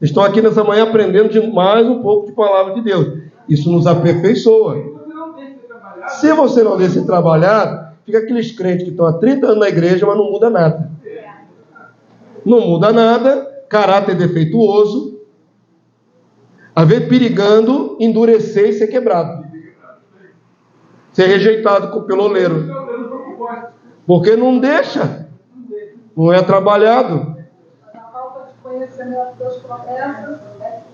Estão aqui nessa manhã aprendendo mais um pouco de palavra de Deus. Isso nos aperfeiçoa. Se você não deixa trabalhar, fica aqueles crentes que estão há 30 anos na igreja, mas não muda nada. Não muda nada, caráter defeituoso, a ver perigando, endurecer e ser quebrado. Ser rejeitado pelo oleiro. Porque não deixa. Não é trabalhado.
A falta de conhecimento das promessas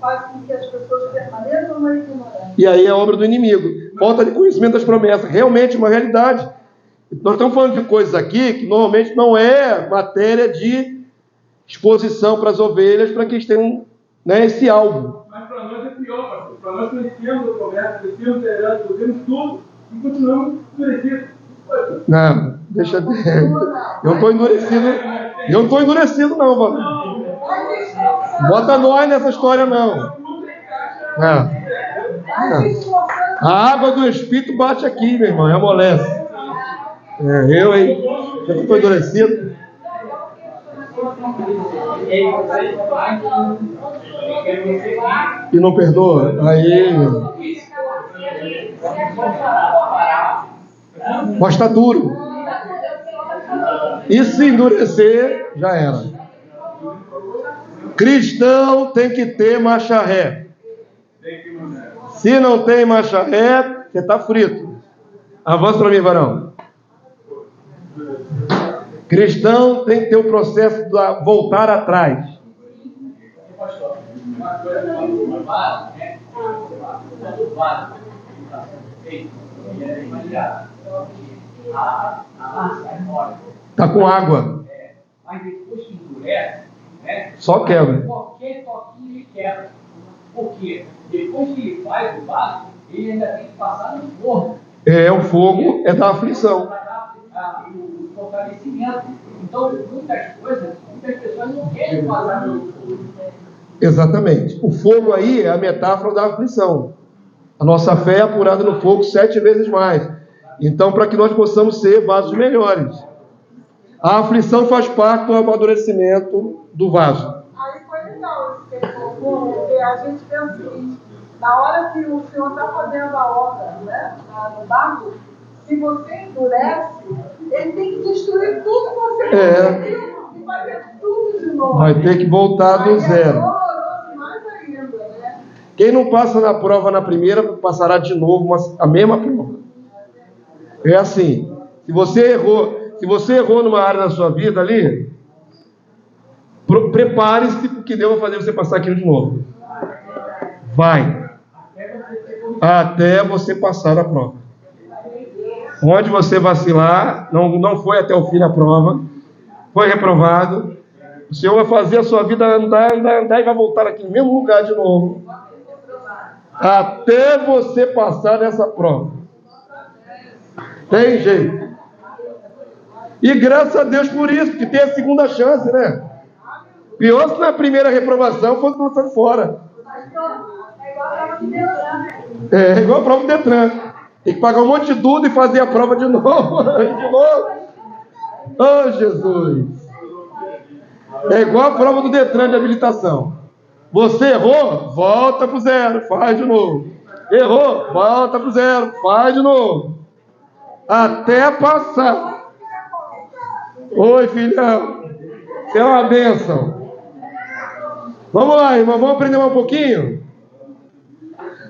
faz com que as pessoas permaneçam na ignorância.
E aí é obra do inimigo. Falta de conhecimento das promessas. Realmente uma realidade. Nós estamos falando de coisas aqui que normalmente não é matéria de exposição para as ovelhas, para que eles tenham, né, esse alvo.
Mas para nós é pior, pastor. Para nós conhecemos a promessa, conhecemos a herança, conhecemos tudo e continuamos endurecidos.
Não, deixa de... Eu não estou endurecido. Eu não estou endurecido, não, mano. Bota nós nessa história, não. Não. A água do Espírito bate aqui, meu irmão, amolece. Eu, hein? Eu estou endurecido. E não perdoa? Aí. Mas está duro. E se endurecer, já era. Cristão tem que ter marcha ré. Se não tem marcha ré, você está frito. Avança para mim, varão. Cristão tem que ter o processo de voltar atrás. Está com água.
Mas depois que endurece, né?
Só quebra.
Qualquer toquinho ele quebra. Por quê? Depois que ele faz o vaso, ele ainda tem que passar no forno.
O fogo é da aflição.
O fortalecimento. Então, muitas pessoas não querem passar no forno.
Exatamente. O fogo aí é a metáfora da aflição. A nossa fé é apurada no fogo 7 vezes mais. Então, para que nós possamos ser vasos melhores. A aflição faz parte do amadurecimento do vaso.
Aí foi legal esse tempo, porque a gente pensa o seguinte: na hora que o Senhor está fazendo a obra, né, no barco, se você endurece, ele tem que destruir tudo que você construiu e fazer tudo de novo.
Vai ter que voltar do zero.
É doloroso mais ainda, né?
Quem não passa na prova na primeira, passará de novo a mesma prova. É assim. Se você errou numa área da sua vida ali, prepare-se, porque Deus vai fazer você passar aquilo de novo. Vai. Até você passar a prova. Onde você vacilar, não foi até o fim da prova, foi reprovado, o Senhor vai fazer a sua vida andar e vai voltar aqui no mesmo lugar de novo. Até você passar nessa prova. Tem jeito. E graças a Deus por isso, porque tem a segunda chance, né? Pior se na primeira reprovação fosse lançado fora. É igual a prova do Detran. Tem que pagar um monte de dúvida e fazer a prova de novo. De novo. Oh, Jesus. É igual a prova do Detran de habilitação. Você errou? Volta pro zero. Faz de novo. Errou? Volta pro zero. Faz de novo. Até passar. Oi, filhão. Você é uma bênção. Vamos lá, irmão. Vamos aprender mais um pouquinho?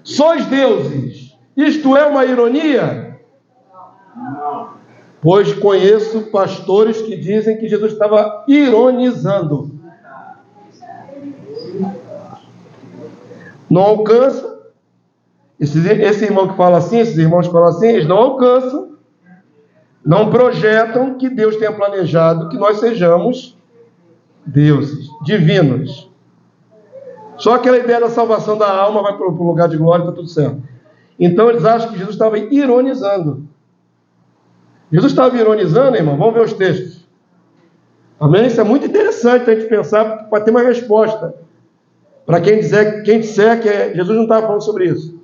Sois deuses. Isto é uma ironia? Pois conheço pastores que dizem que Jesus estava ironizando. Não alcança. Esse irmão que fala assim, esses irmãos que falam assim, eles não alcançam, não projetam que Deus tenha planejado que nós sejamos deuses, divinos. Só aquela ideia da salvação da alma vai para o lugar de glória e está tudo certo. Então eles acham que Jesus estava ironizando. Jesus estava ironizando, irmão? Vamos ver os textos. Amém? Isso é muito interessante a gente pensar para ter uma resposta. Para quem disser que Jesus não estava falando sobre isso.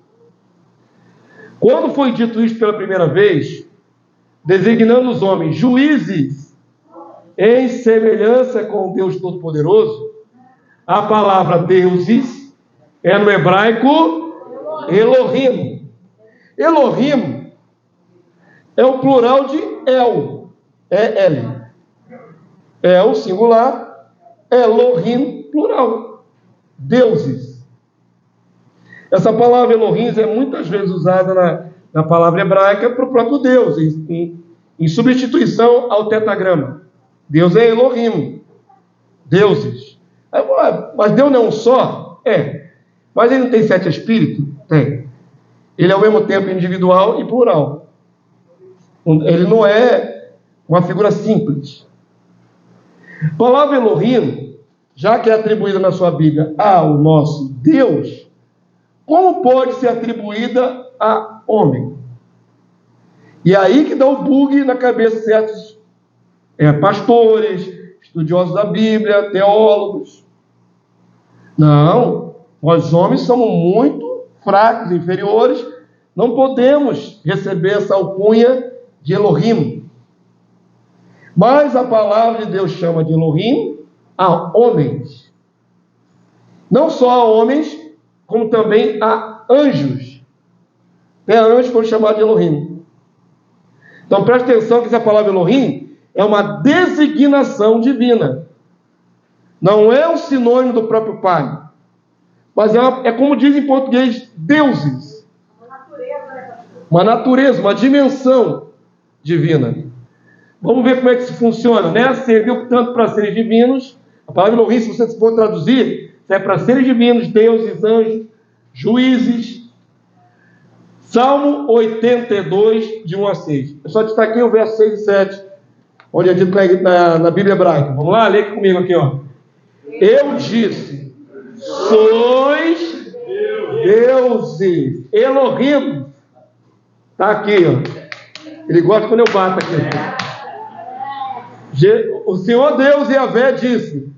Quando foi dito isso pela primeira vez, designando os homens juízes em semelhança com Deus Todo-Poderoso, a palavra deuses é no hebraico Elohim. Elohim é o plural de El. E-L. El, singular. Elohim, plural. Deuses. Essa palavra Elohim é muitas vezes usada na palavra hebraica para o próprio Deus, em substituição ao tetagrama. Deus é Elohim. Deuses. Mas Deus não é um só? É. Mas ele não tem 7 espíritos? Tem. Ele é ao mesmo tempo individual e plural. Ele não é uma figura simples. A palavra Elohim, já que é atribuída na sua Bíblia ao nosso Deus, como pode ser atribuída a homem? E aí que dá o bug na cabeça de certos pastores, estudiosos da Bíblia, teólogos. Não, nós homens somos muito fracos, inferiores, não podemos receber essa alcunha de Elohim. Mas a palavra de Deus chama de Elohim a homens. Não só a homens, como também a anjos. Até anjos foram chamados de Elohim. Então preste atenção que essa palavra Elohim é uma designação divina. Não é um sinônimo do próprio Pai. Mas é como diz em português, deuses. Uma natureza, uma dimensão divina. Vamos ver como é que isso funciona, né? Serviu tanto para seres divinos. A palavra Elohim, se você for traduzir, serve para seres divinos, deuses, anjos, juízes. Salmo 82, de 1 a 6. Eu só destaquei o verso 6 e 7, onde é dito na Bíblia hebraica. Vamos lá, lê aqui comigo aqui, ó. Eu disse, sois deuses. Elohim. Está aqui, ó. Ele gosta quando eu bato aqui. O Senhor Deus Yahvé disse,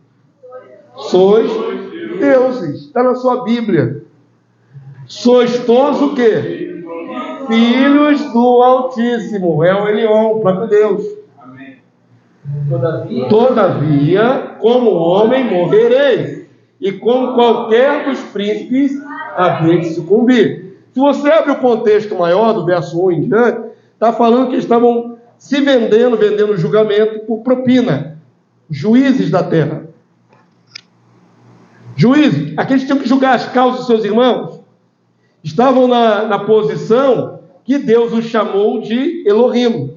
sois deuses. Está na sua Bíblia. Sois todos o quê? Filhos do Altíssimo. É o Elion, o próprio Deus.
Amém.
Todavia, como homem morrereis, e como qualquer dos príncipes haveis de sucumbir. Se você abre o contexto maior, do verso 1 em diante, está falando que estavam se vendendo julgamento por propina. Juízes da terra. Juízes, aqueles que tinham que julgar as causas dos seus irmãos, estavam na posição que Deus os chamou de Elohim.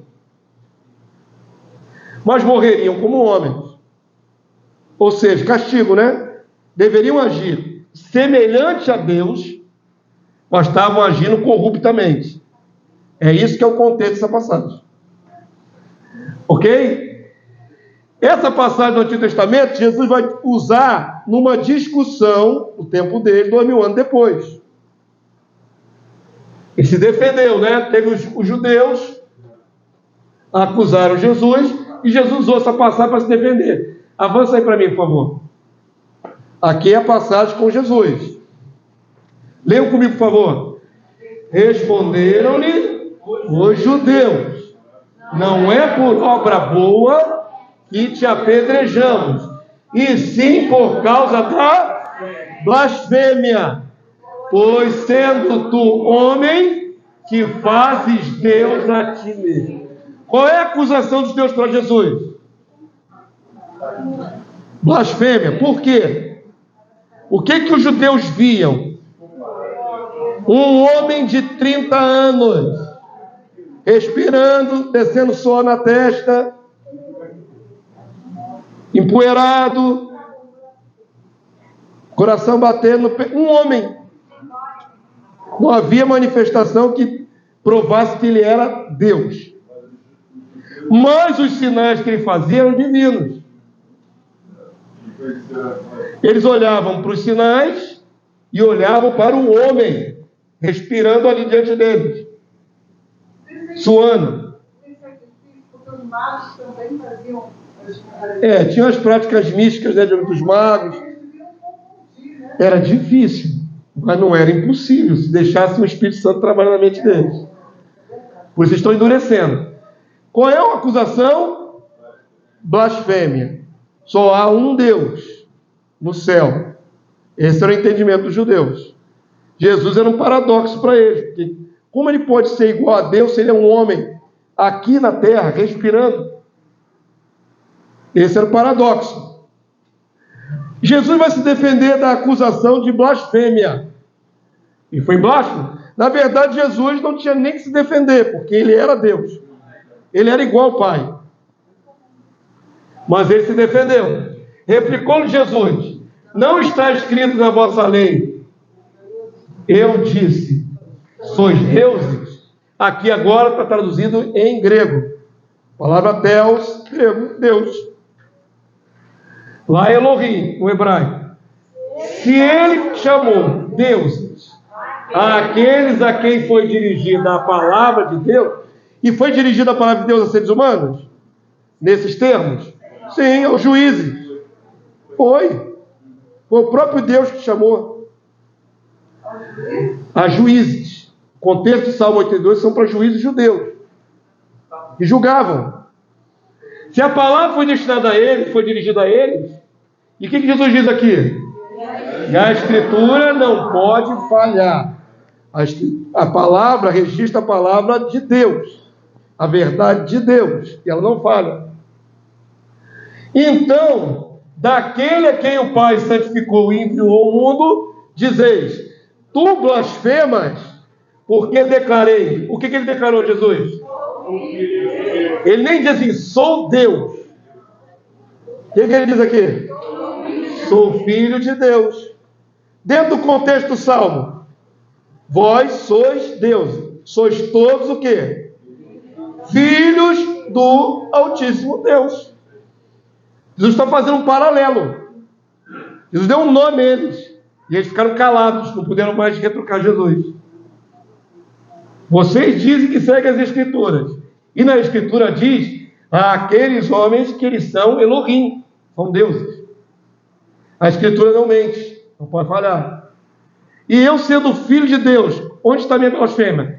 Mas morreriam como homens. Ou seja, castigo, né? Deveriam agir semelhante a Deus, mas estavam agindo corruptamente. É isso que é o contexto dessa passagem. Ok? Essa passagem do Antigo Testamento, Jesus vai usar numa discussão, no tempo dele, 2000 anos depois. Ele se defendeu, né? Teve os judeus, acusaram Jesus, e Jesus usou essa passagem para se defender. Avança aí para mim, por favor. Aqui é a passagem com Jesus. Leiam comigo, por favor. Responderam-lhe os judeus: não é por obra boa que te apedrejamos, e sim por causa da blasfêmia, pois sendo tu homem, que fazes Deus a ti mesmo. Qual é a acusação dos judeus para Jesus? Blasfêmia. Por quê? O que os judeus viam? Um homem de 30 anos, respirando, descendo suor na testa, empoeirado, coração batendo, um homem. Não havia manifestação que provasse que ele era Deus. Mas os sinais que ele fazia eram divinos. Eles olhavam para os sinais e olhavam para o homem, respirando ali diante deles, suando.
Porque os magos também faziam.
Tinham as práticas místicas, né, dos magos. Era difícil, mas não era impossível, se deixasse o Espírito Santo trabalhar na mente deles. Por isso estão endurecendo. Qual é a acusação? Blasfêmia. Só há um Deus no céu. Esse era o entendimento dos judeus. Jesus era um paradoxo para eles, porque como ele pode ser igual a Deus se ele é um homem aqui na terra, respirando? Esse era o paradoxo. Jesus vai se defender da acusação de blasfêmia. E foi blasfemo? Na verdade, Jesus não tinha nem que se defender, porque ele era Deus. Ele era igual ao Pai. Mas ele se defendeu. Replicou-lhe Jesus: não está escrito na vossa lei: eu disse, sois deuses? Aqui agora está traduzido em grego. A palavra Theos, grego, Deus. Lá é Elohim, no hebraico. Se ele chamou deuses àqueles a quem foi dirigida a palavra de Deus, e foi dirigida a palavra de Deus a seres humanos, nesses termos? Sim, aos juízes. Foi o próprio Deus que chamou. A juízes. O contexto do Salmo 82 são para juízes judeus, que julgavam. Se a palavra foi destinada a eles, foi dirigida a eles, e o que Jesus diz aqui? A Escritura não pode falhar. A palavra registra a palavra de Deus, a verdade de Deus, e ela não falha. Então, daquele a quem o Pai santificou e enviou ao mundo, dizeis: tu blasfemas, porque declarei. O que ele declarou, Jesus? Ele nem diz assim: sou Deus. O que ele diz aqui? Sou filho de Deus. Dentro do contexto do Salmo: vós sois Deus. Sois todos o quê? Filhos do Altíssimo Deus. Jesus está fazendo um paralelo. Jesus deu um nome a eles. E eles ficaram calados, não puderam mais retrucar Jesus. Vocês dizem que seguem as Escrituras. E na Escritura diz a aqueles homens que eles são Elohim, são deuses. A Escritura não mente, não pode falhar. E eu, sendo filho de Deus, onde está a minha blasfêmia?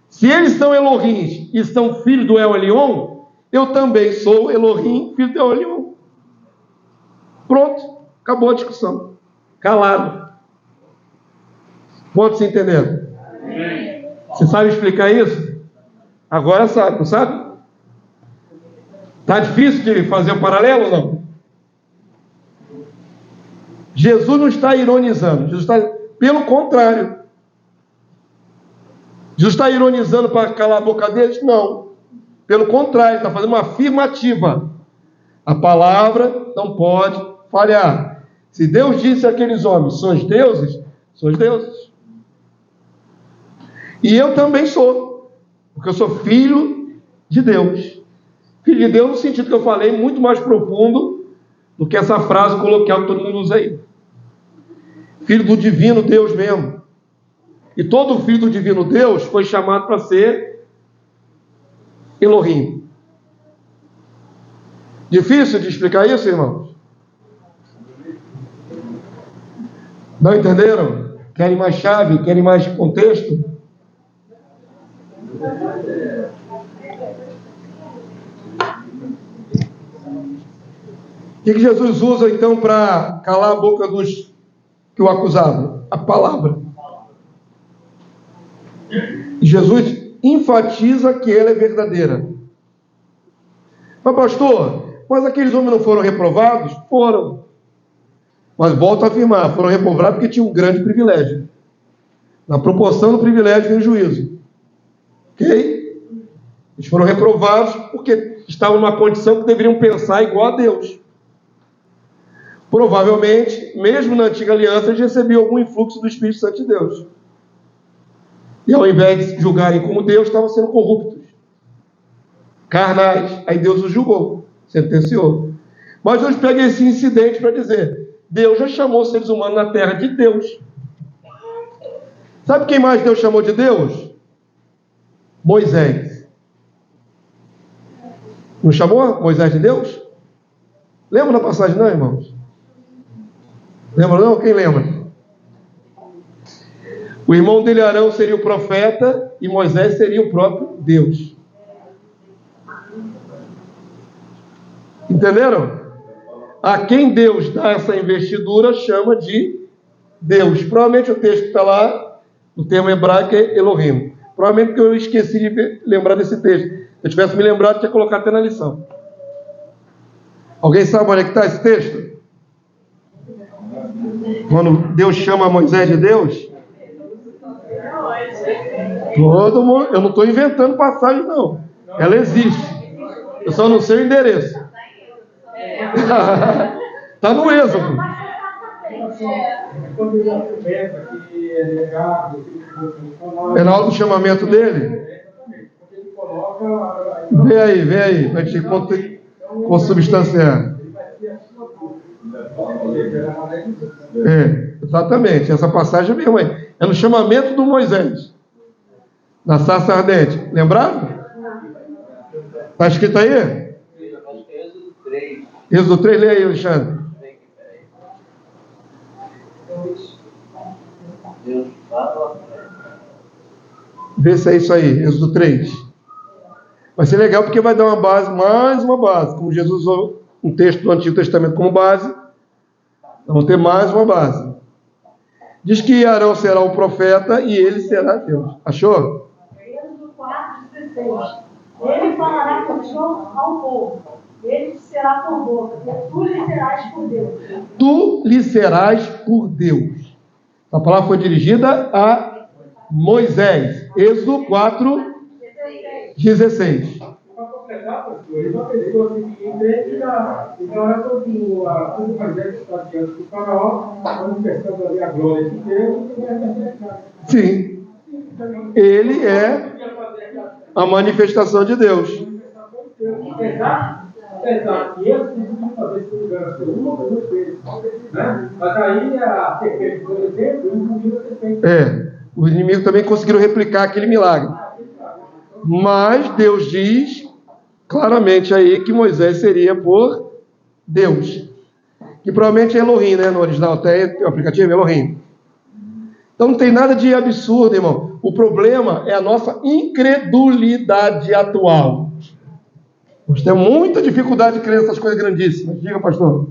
Se eles são Elohim e são filhos do El Elyon, eu também sou Elohim, filho do El Elyon. Pronto, acabou a discussão. Calado. Pode se entender? Você sabe explicar isso? Agora sabe, não sabe? Está difícil de fazer o paralelo ou não? Jesus não está ironizando. Jesus está, pelo contrário. Jesus está ironizando para calar a boca deles? Não. Pelo contrário, está fazendo uma afirmativa. A palavra não pode falhar. Se Deus disse àqueles homens: sois deuses, sois deuses. E eu também sou, porque eu sou filho de Deus. Filho de Deus no sentido que eu falei, muito mais profundo do que essa frase coloquial que todo mundo usa aí. Filho do divino Deus mesmo. E todo filho do divino Deus foi chamado para ser Elohim. Difícil de explicar isso, irmãos? Não entenderam? Querem mais chave? Querem mais contexto? O que Jesus usa então para calar a boca dos que o acusavam? A palavra. Jesus enfatiza que ela é verdadeira. Mas pastor, mas aqueles homens não foram reprovados? Foram. Mas volto a afirmar, foram reprovados porque tinham um grande privilégio. Na proporção do privilégio vem o juízo. Ok? Eles foram reprovados porque estavam numa condição que deveriam pensar igual a Deus. Provavelmente, mesmo na antiga aliança, eles recebiam algum influxo do Espírito Santo de Deus. E ao invés de julgarem como Deus, estavam sendo corruptos, carnais. Aí Deus os julgou, sentenciou. Mas Deus pega esse incidente para dizer: Deus já chamou seres humanos na terra de Deus. Sabe quem mais Deus chamou de Deus? Moisés. Não chamou Moisés de Deus? Lembra da passagem não, irmãos? Lembra não? Quem lembra? O irmão dele, Arão, seria o profeta e Moisés seria o próprio Deus. Entenderam? A quem Deus dá essa investidura chama de Deus. Provavelmente o texto está lá, o termo hebraico é Elohim. Provavelmente que eu esqueci de lembrar desse texto. Se eu tivesse me lembrado, tinha colocado até na lição. Alguém sabe onde é que está esse texto? Quando Deus chama Moisés de Deus? Todo mundo, eu não estou inventando passagem, não. Ela existe. Eu só não sei o endereço. Está no Êxodo. É na hora do chamamento dele? Vem aí, para a gente consubstanciar. Exatamente, essa passagem mesmo aí. É no chamamento do Moisés, na sarça ardente. Lembrado? Está escrito aí?
Êxodo 3.
Êxodo 3, lê aí, Alexandre.
Deus fala.
Vê se é isso aí, Êxodo 3. Vai ser legal porque vai dar uma base, mais uma base. Como Jesus usou um texto do Antigo Testamento como base, vamos ter mais uma base. Diz que Arão será o profeta e ele será Deus. Achou?
Êxodo 4:16. Ele falará contigo ao povo. Ele será por boca. E tu lhe serás por Deus.
Tu lhe serás por Deus. A palavra foi dirigida a Moisés. Êxodo 4:16.
Para completar, pastor, ele não pensou assim que entre na relação do Moisés está diante do faraó, manifestando ali a glória de Deus, e vai manifestar.
Sim. Ele é a manifestação de Deus.
Apesar que ele decidiu fazer esse lugar, ser uma ou duas vezes, né? Mas aí a serpente, por exemplo, incluiu a serpente.
Os inimigos também conseguiram replicar aquele milagre. Mas Deus diz claramente aí que Moisés seria por Deus. Que provavelmente é Elohim, né? No original até o aplicativo é Elohim. Então não tem nada de absurdo, irmão. O problema é a nossa incredulidade atual. Nós temos muita dificuldade de crer nessas coisas grandíssimas. Diga, pastor.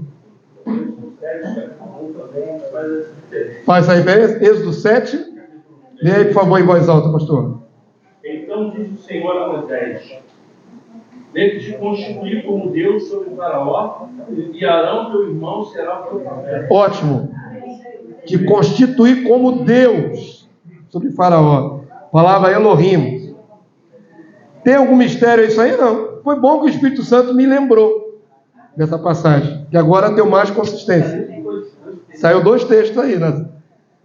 Faz aí, Êxodo 7. Lê aí, por favor, em voz alta, pastor.
Então disse o Senhor a Moisés: Devo te constituir como Deus sobre o faraó, e Arão, teu irmão, será o teu profeta.
Ótimo. Te constituir como Deus sobre faraó. Palavra Elohim. Tem algum mistério isso aí? Não. Foi bom que o Espírito Santo me lembrou dessa passagem, que agora deu mais consistência. Saiu 2 textos aí, né?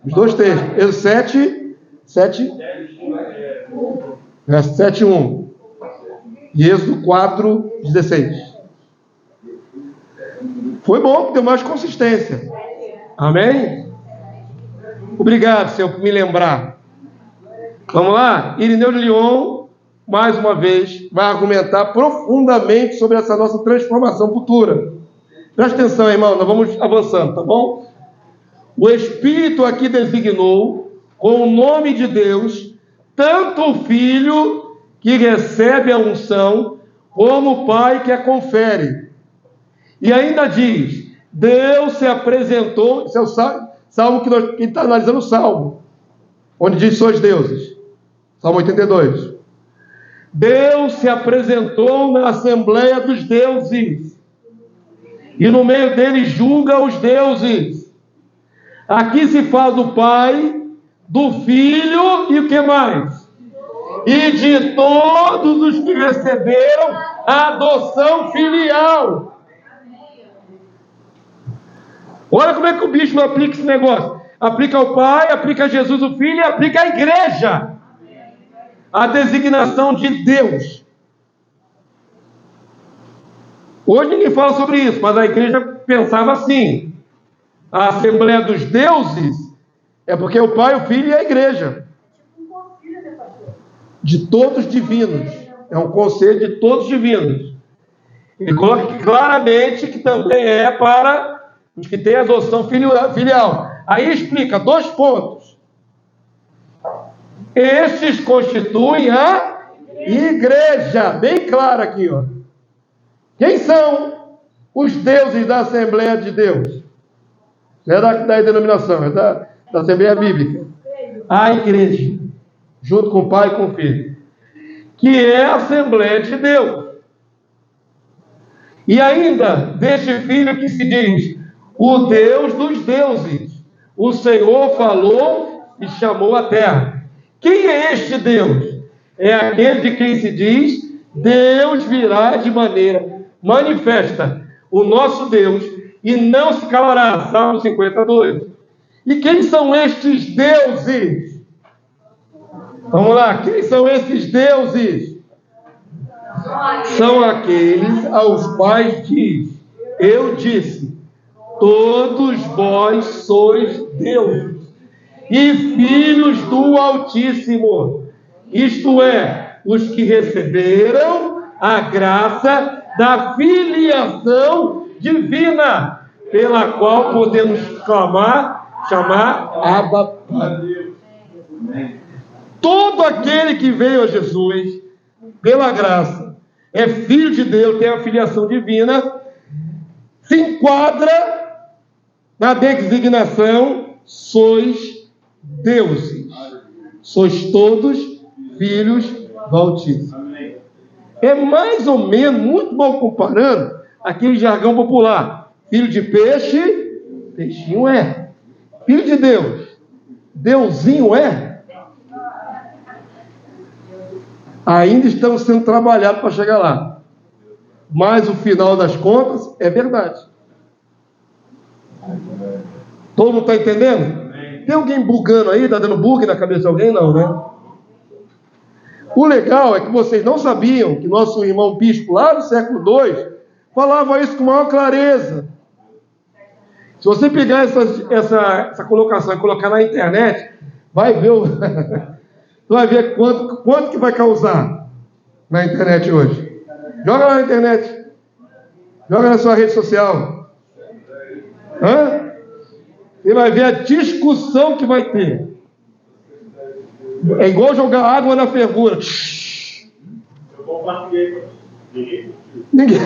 Os 2 textos. Êxodo 7, verso 7:1 e Êxodo 4:16. Foi bom que deu mais consistência. Amém? Obrigado, Senhor, por me lembrar. Vamos lá? Irineu de Lyon mais uma vez, vai argumentar profundamente sobre essa nossa transformação futura. Presta atenção, irmão, nós vamos avançando, tá bom? O Espírito aqui designou, com o nome de Deus, tanto o Filho que recebe a unção, como o Pai que a confere. E ainda diz, Deus se apresentou, esse é o salmo que quem está analisando o salmo, onde diz sois deuses. Salmo 82. Deus se apresentou na Assembleia dos Deuses, e no meio deles julga os deuses. Aqui se fala do Pai, do Filho e o que mais? E de todos os que receberam a adoção filial. Olha como é que o bicho aplica esse negócio. Aplica ao Pai, aplica a Jesus o Filho e aplica à igreja. A designação de Deus. Hoje ninguém fala sobre isso, mas a igreja pensava assim. A Assembleia dos Deuses é porque o Pai, o Filho e a igreja. De todos divinos. É um conselho de todos divinos. E coloca claramente que também é para os que têm adoção filial. Aí explica 2 pontos. Estes constituem a igreja. Bem claro aqui, ó. Quem são os deuses da Assembleia de Deus? Não é da denominação, é da Assembleia Bíblica. A igreja, junto com o Pai e com o Filho, que é a Assembleia de Deus. E ainda, deste Filho que se diz, o Deus dos deuses. O Senhor falou e chamou a terra. Quem é este Deus? É aquele de quem se diz, Deus virá de maneira manifesta, o nosso Deus, e não se calará. Salmo 52. E quem são estes deuses? Vamos lá, quem são esses deuses? São aqueles aos quais diz, eu disse, todos vós sois deuses e filhos do Altíssimo, isto é, os que receberam a graça da filiação divina, pela qual podemos chamar Abba Pai. Todo aquele que veio a Jesus, pela graça, é filho de Deus, tem a filiação divina, se enquadra na designação, sois deuses. Sois todos filhos do Altíssimo. É mais ou menos, muito mal comparando, aquele jargão popular. Filho de peixe, peixinho é. Filho de Deus, Deusinho é. Ainda estamos sendo trabalhados para chegar lá. Mas o final das contas é verdade. Todo mundo está entendendo? Tem alguém bugando aí? Está dando bug na cabeça de alguém? Não, né? O legal é que vocês não sabiam que nosso irmão bispo lá no século II falava isso com maior clareza. Se você pegar essa colocação e colocar na internet, vai ver vai ver quanto que vai causar na internet hoje. Joga lá na internet. Joga na sua rede social. Você vai ver a discussão que vai ter. É igual jogar água na fervura.
Eu compartilhei.
Ninguém.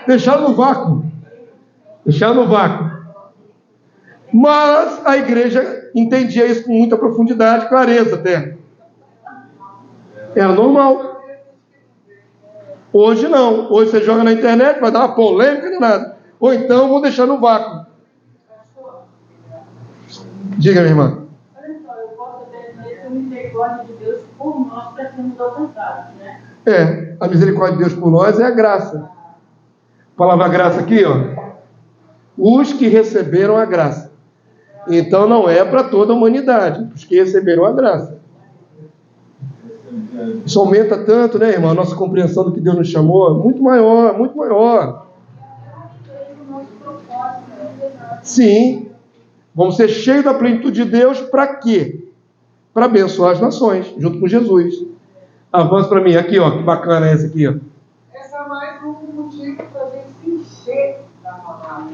Deixar no vácuo. Deixar no vácuo. Mas a igreja entendia isso com muita profundidade, clareza até. Era normal. Hoje não. Hoje você joga na internet, vai dar uma polêmica, nem nada. Ou então vou deixar no vácuo. Diga, minha irmã.
Olha só, eu posso até dizer que a misericórdia de Deus por nós para sermos alcançados, né?
A misericórdia de Deus por nós é a graça. A palavra graça aqui, ó. Os que receberam a graça. Então não é para toda a humanidade, os que receberam a graça. Isso aumenta tanto, né, irmão? A nossa compreensão do que Deus nos chamou é muito maior, muito maior. Sim. Vamos ser cheios da plenitude de Deus para quê? Para abençoar as nações, junto com Jesus. Avança para mim. Aqui, ó. Que bacana essa aqui, ó.
Essa é mais um motivo para a gente se encher da palavra.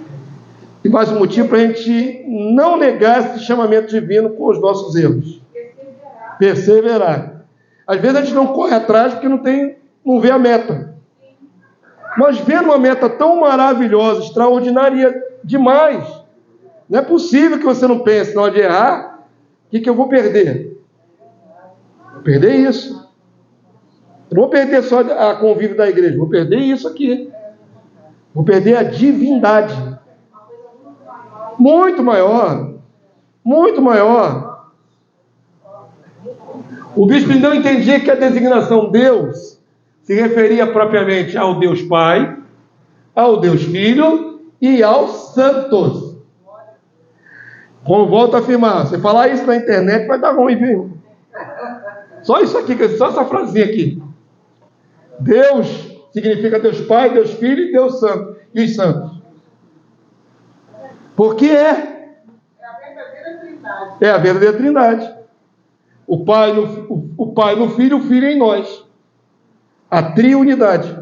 E mais um motivo para a gente não negar esse chamamento divino com os nossos erros. Perseverar. Às vezes a gente não corre atrás porque não vê a meta. Mas vendo uma meta tão maravilhosa, extraordinária demais, não é possível que você não pense, na hora de errar, o que eu vou perder? Vou perder isso. Eu não vou perder só a convívio da igreja, vou perder isso aqui. Vou perder a divindade. Muito maior. Muito maior. O bispo não entendia que a designação Deus se referia propriamente ao Deus Pai, ao Deus Filho e aos santos. Como volto a afirmar, você falar isso na internet vai dar ruim, viu? Só isso aqui, só essa frasinha aqui. Deus significa Deus Pai, Deus Filho e Deus Santo. E os santos. Porque
É a verdadeira trindade.
é a verdadeira trindade. O Pai no Filho, o Filho em nós. A triunidade.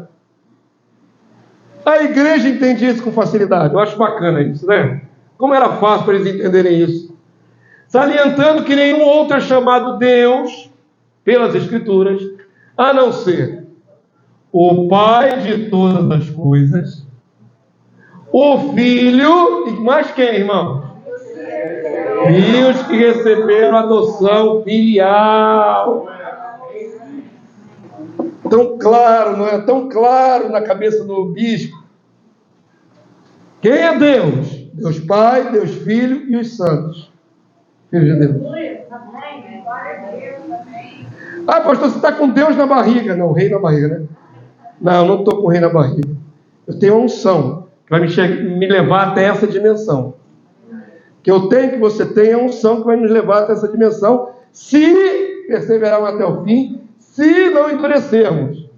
A igreja entendia isso com facilidade. Eu acho bacana isso, né? Como era fácil para eles entenderem isso. Salientando que nenhum outro é chamado Deus, pelas Escrituras, a não ser o Pai de todas as coisas, o Filho, e mais quem, irmão? E os que receberam adoção filial. Tão claro, não é? Tão claro na cabeça do bispo. Quem é Deus? Deus Pai, Deus Filho e os santos. Filhos de Deus. Ah, pastor, você está com Deus na barriga. Não, rei na barriga, né? Não, eu não estou com o rei na barriga. Eu tenho uma unção que vai me levar até essa dimensão. Que eu tenho, que você tem, é uma unção que vai nos levar até essa dimensão, se perseverarmos até o fim, se não endurecermos.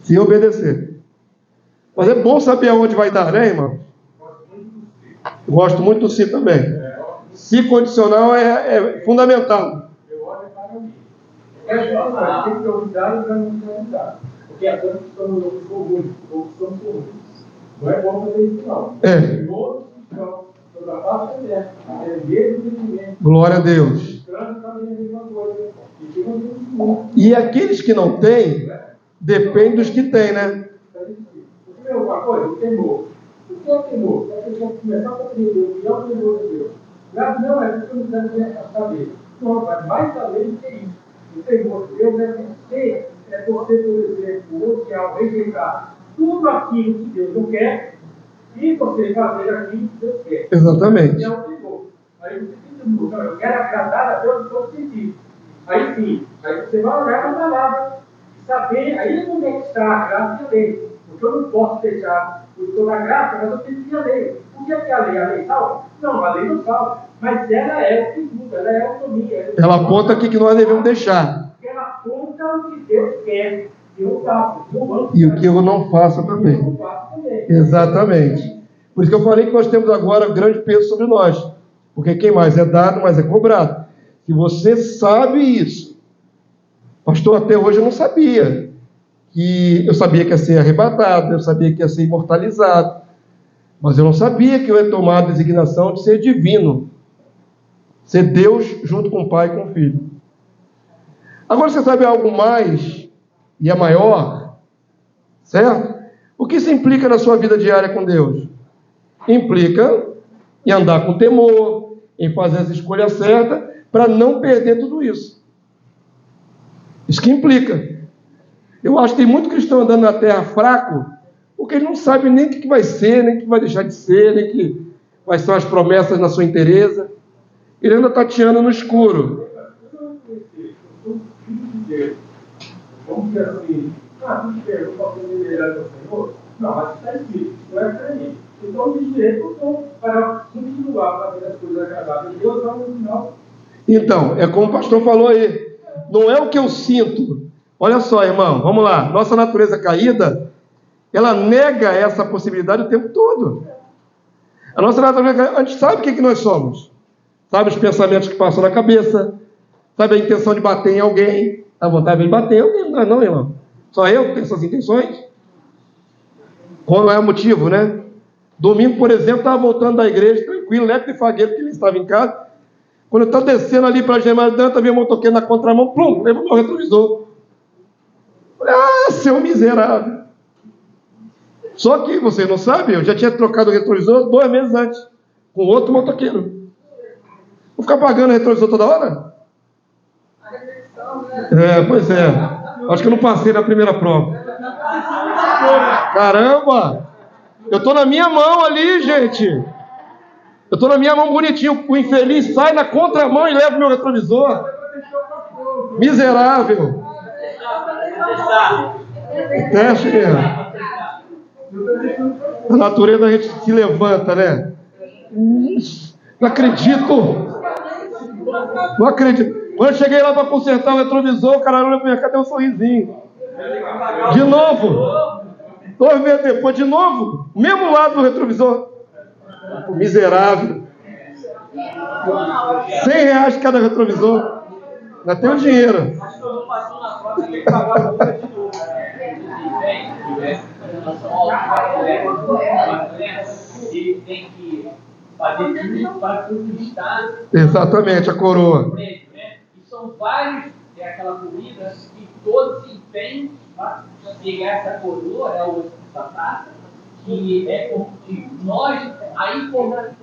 Se obedecer. Mas é bom saber aonde vai dar, né, irmão? Eu gosto muito do se também. Se condicional é fundamental.
Eu olho para mim. Tem que ter cuidado para não ser cuidado. Porque a coisa que estamos com orgulho, ou estamos com orgulho. Não é bom fazer isso, não.
É.
Todos estão sobre a face da terra, é mesmo entendimento.
Glória a Deus.
Trânsito também é a mesma coisa. E tem um entendimento.
E aqueles que não têm, depende dos que têm, né?
Você vê alguma coisa? O temor. O que é o temor? É a pessoa começar a compreender o que é o temor de Deus. Graças não é porque não deve saber. Não, mas mais saber do que isso. O temor de Deus é você, por exemplo, odiar, rejeitar tudo aquilo que Deus não quer e você fazer aquilo que Deus quer.
Exatamente.
É o temor. Aí você tem que eu quero agradar a Deus em todo sentido. Aí sim, aí você vai olhar na palavra e saber aí onde é que está a graça e a lei. Porque eu não posso deixar o estou na graça, mas eu tenho que ir a lei. O que é a lei? A lei salva? Não, a lei não salva. Mas ela é o que muda, ela é a autonomia.
Ela aponta aqui que nós devemos deixar.
Ela aponta o que Deus quer que eu faça.
E o que eu não faço também. Exatamente. Por isso que eu falei que nós temos agora grande peso sobre nós. Porque quem mais é dado, mais é cobrado. Se você sabe isso, pastor, até hoje eu não sabia. Que eu sabia que ia ser arrebatado, eu sabia que ia ser imortalizado. Mas eu não sabia que eu ia tomar a designação de ser divino. Ser Deus junto com o Pai e com o Filho. Agora você sabe algo mais e é maior, certo? O que isso implica na sua vida diária com Deus? Implica em andar com temor, em fazer as escolhas certas, para não perder tudo isso. Isso que implica. Eu acho que tem muito cristão andando na terra fraco, porque ele não sabe nem o que vai ser, nem o que vai deixar de ser, nem quais são as promessas na sua inteireza. Ele anda tateando no escuro.
Vamos dizer assim, tu quer, eu posso melhorar do Senhor? Não, mas está escrito, não é para mim. Então, de direito, para continuar fazendo as coisas agradáveis de Deus, vamos no final.
Então, é como o pastor falou aí, não é o que eu sinto. Olha só, irmão, vamos lá. Nossa natureza caída, ela nega essa possibilidade o tempo todo. A nossa natureza caída, a gente sabe o que nós somos. Sabe os pensamentos que passam na cabeça, sabe a intenção de bater em alguém, Dá vontade de bater, eu mesmo, não, irmão. Só eu que tenho essas intenções? Qual é o motivo, né? Domingo, por exemplo, estava voltando da igreja, tranquilo, leve de fagueiro, porque ele estava em casa. Quando eu estava descendo ali para a Gemadanta, vi um motoqueiro na contramão, plum, levou meu retrovisor. Falei, seu miserável. Só que, você não sabe, eu já tinha trocado o retrovisor 2 meses antes, com outro motoqueiro. Vou ficar pagando o retrovisor toda hora?
A reflexão, né?
Pois é. Acho que eu não passei na primeira prova. Caramba! Eu estou na minha mão ali, gente. Eu estou na minha mão bonitinho. O infeliz sai na contramão e leva o meu retrovisor. Miserável. Teste mesmo. A natureza a gente se levanta, né? Não acredito. Não acredito. Quando eu cheguei lá para consertar o retrovisor, o cara olhou para minha cara, deu um sorrisinho. De novo. 2 meses depois, de novo. Mesmo lado do retrovisor. Miserável. R$100 cada retrovisor. Ainda tem o dinheiro.
Ele tem que fazer tudo para conquistar.
Exatamente, a coroa.
E são vários, aquela corrida, que todos se empenham para pegar essa coroa, essa taça, que é corruptível. Nós, aí corruptível.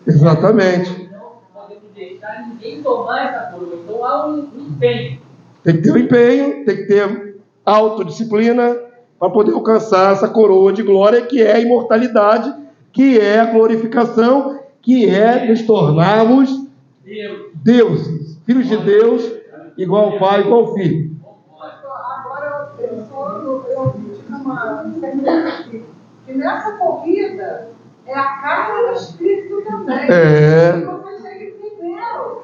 Exatamente.
Não podemos deixar ninguém tomar essa coroa. Então há um empenho.
Tem que ter um empenho, tem que ter autodisciplina para poder alcançar essa coroa de glória, que é a imortalidade, que é a glorificação, que é nos tornarmos deuses, filhos de Deus, igual ao Pai, igual ao Filho.
Agora, eu tive uma aqui, que nessa corrida é a carne e o espírito também. Você chega primeiro.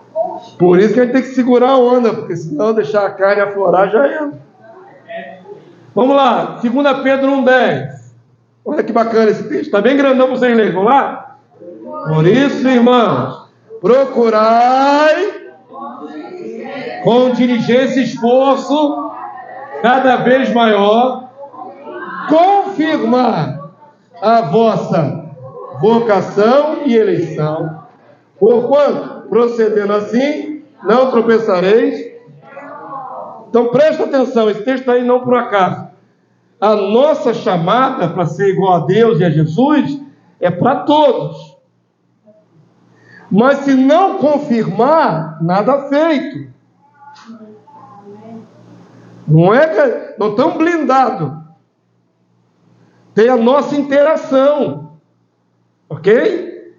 Por isso que a gente tem que segurar a onda, porque senão deixar a carne aflorar já é. Vamos lá, 2 Pedro 1,10. Olha que bacana esse texto. Está bem grandão para vocês lerem. Vamos lá? Por isso, irmãos, procurai com diligência e esforço cada vez maior confirmar a vossa vocação e eleição. Porquanto, procedendo assim, não tropeçareis. Então presta atenção, esse texto aí não por acaso. A nossa chamada para ser igual a Deus e a Jesus é para todos. Mas se não confirmar, nada feito. Não estão blindados. Tem a nossa interação. Ok?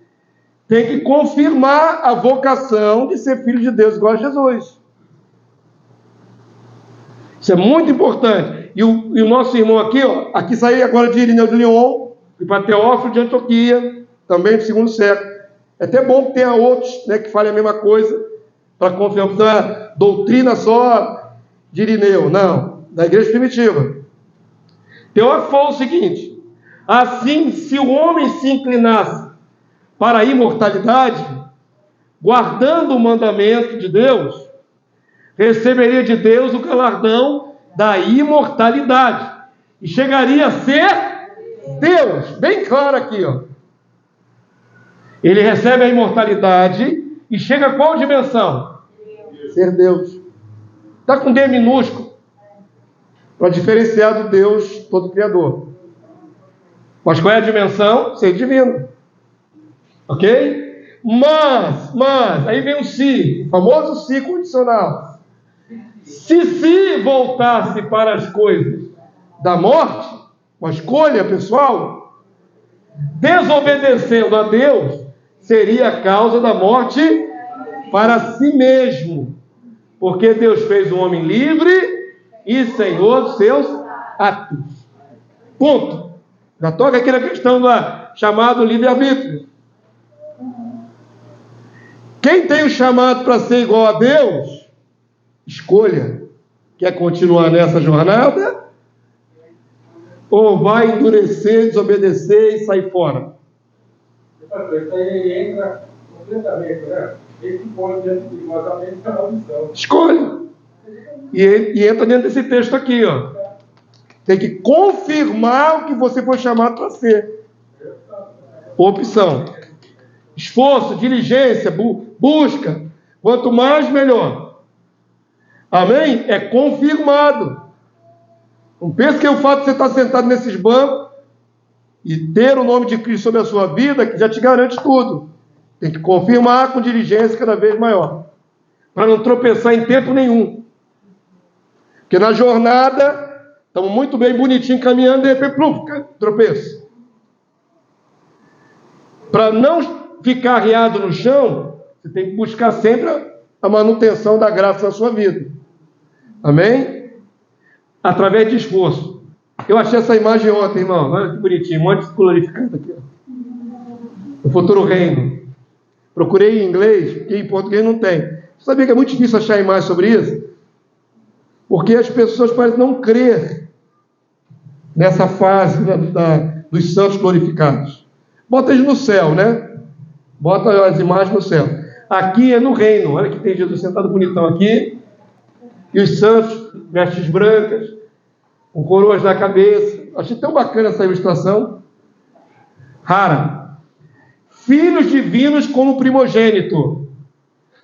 Tem que confirmar a vocação de ser filho de Deus igual a Jesus. Isso é muito importante. E o nosso irmão aqui, aqui saiu agora de Irineu de Lyon, e para Teófilo de Antioquia, também do 2º século. É até bom que tenha outros, né, que falem a mesma coisa, para confirmar, não é doutrina só de Irineu, não, da igreja primitiva. Teófilo falou o seguinte: assim, se o homem se inclinasse para a imortalidade, guardando o mandamento de Deus, receberia de Deus o galardão da imortalidade e chegaria a ser Deus. Bem claro aqui, Ele recebe a imortalidade e chega a qual dimensão? Ser Deus. Está com D minúsculo para diferenciar do Deus todo criador. Mas qual é a dimensão? Ser divino. Ok? Mas, aí vem o se, o famoso se condicional. Se voltasse para as coisas da morte, uma escolha pessoal, desobedecendo a Deus, seria a causa da morte para si mesmo. Porque Deus fez o homem livre e senhor dos seus atos. Ponto. Já toca aqui na questão do chamado livre-arbítrio. Quem tem o chamado para ser igual a Deus, escolha. Quer continuar nessa jornada? Ou vai endurecer, desobedecer e sair fora?
Isso aí entra completamente, né? Esse ponto de antigamente é uma opção.
Escolha. E entra dentro desse texto aqui, ó. Tem que confirmar o que você foi chamado para ser. Opção. Esforço, diligência, busca. Quanto mais, melhor. Amém? É confirmado. Não pense que o fato de você estar sentado nesses bancos e ter o nome de Cristo sobre a sua vida, que já te garante tudo. Tem que confirmar com diligência cada vez maior. Para não tropeçar em tempo nenhum. Porque na jornada, estamos muito bem, bonitinho, caminhando, de repente, tropeço. Para não ficar arriado no chão, você tem que buscar sempre a manutenção da graça na sua vida. Amém? Através de esforço. Eu achei essa imagem ontem, irmão. Olha que bonitinho, um monte de glorificado aqui. O futuro reino. Procurei em inglês, porque em português não tem. Você sabia que é muito difícil achar imagem sobre isso? Porque as pessoas parecem não crer nessa fase dos santos glorificados. Bota eles no céu, né? Bota as imagens no céu. Aqui é no reino. Olha que tem Jesus sentado bonitão aqui. E os santos, vestes brancas, com coroas na cabeça. Achei tão bacana essa ilustração. Rara. Filhos divinos como primogênito.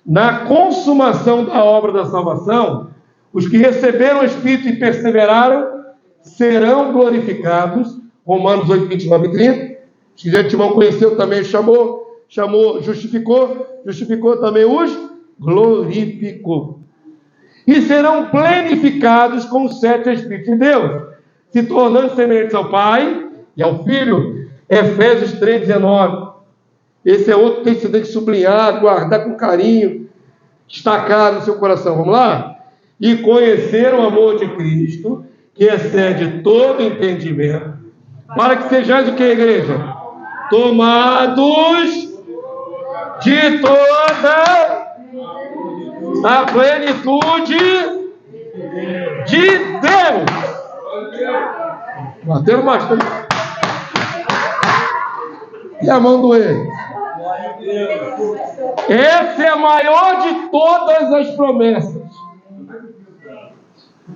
Na consumação da obra da salvação, os que receberam o Espírito e perseveraram serão glorificados. Romanos 8, 29 e 30. Se a gente não conheceu também, chamou, justificou também os glorificou. E serão plenificados com os 7 Espíritos de Deus, se tornando semelhantes ao Pai e ao Filho. Efésios 3,19. Esse é outro que você tem que sublinhar, guardar com carinho, destacar no seu coração. Vamos lá? E conhecer o amor de Cristo, que excede todo entendimento, para que sejais o que, igreja? Tomados de toda a plenitude de Deus. Bateram bastante. E a mão do ele. Essa é a maior de todas as promessas.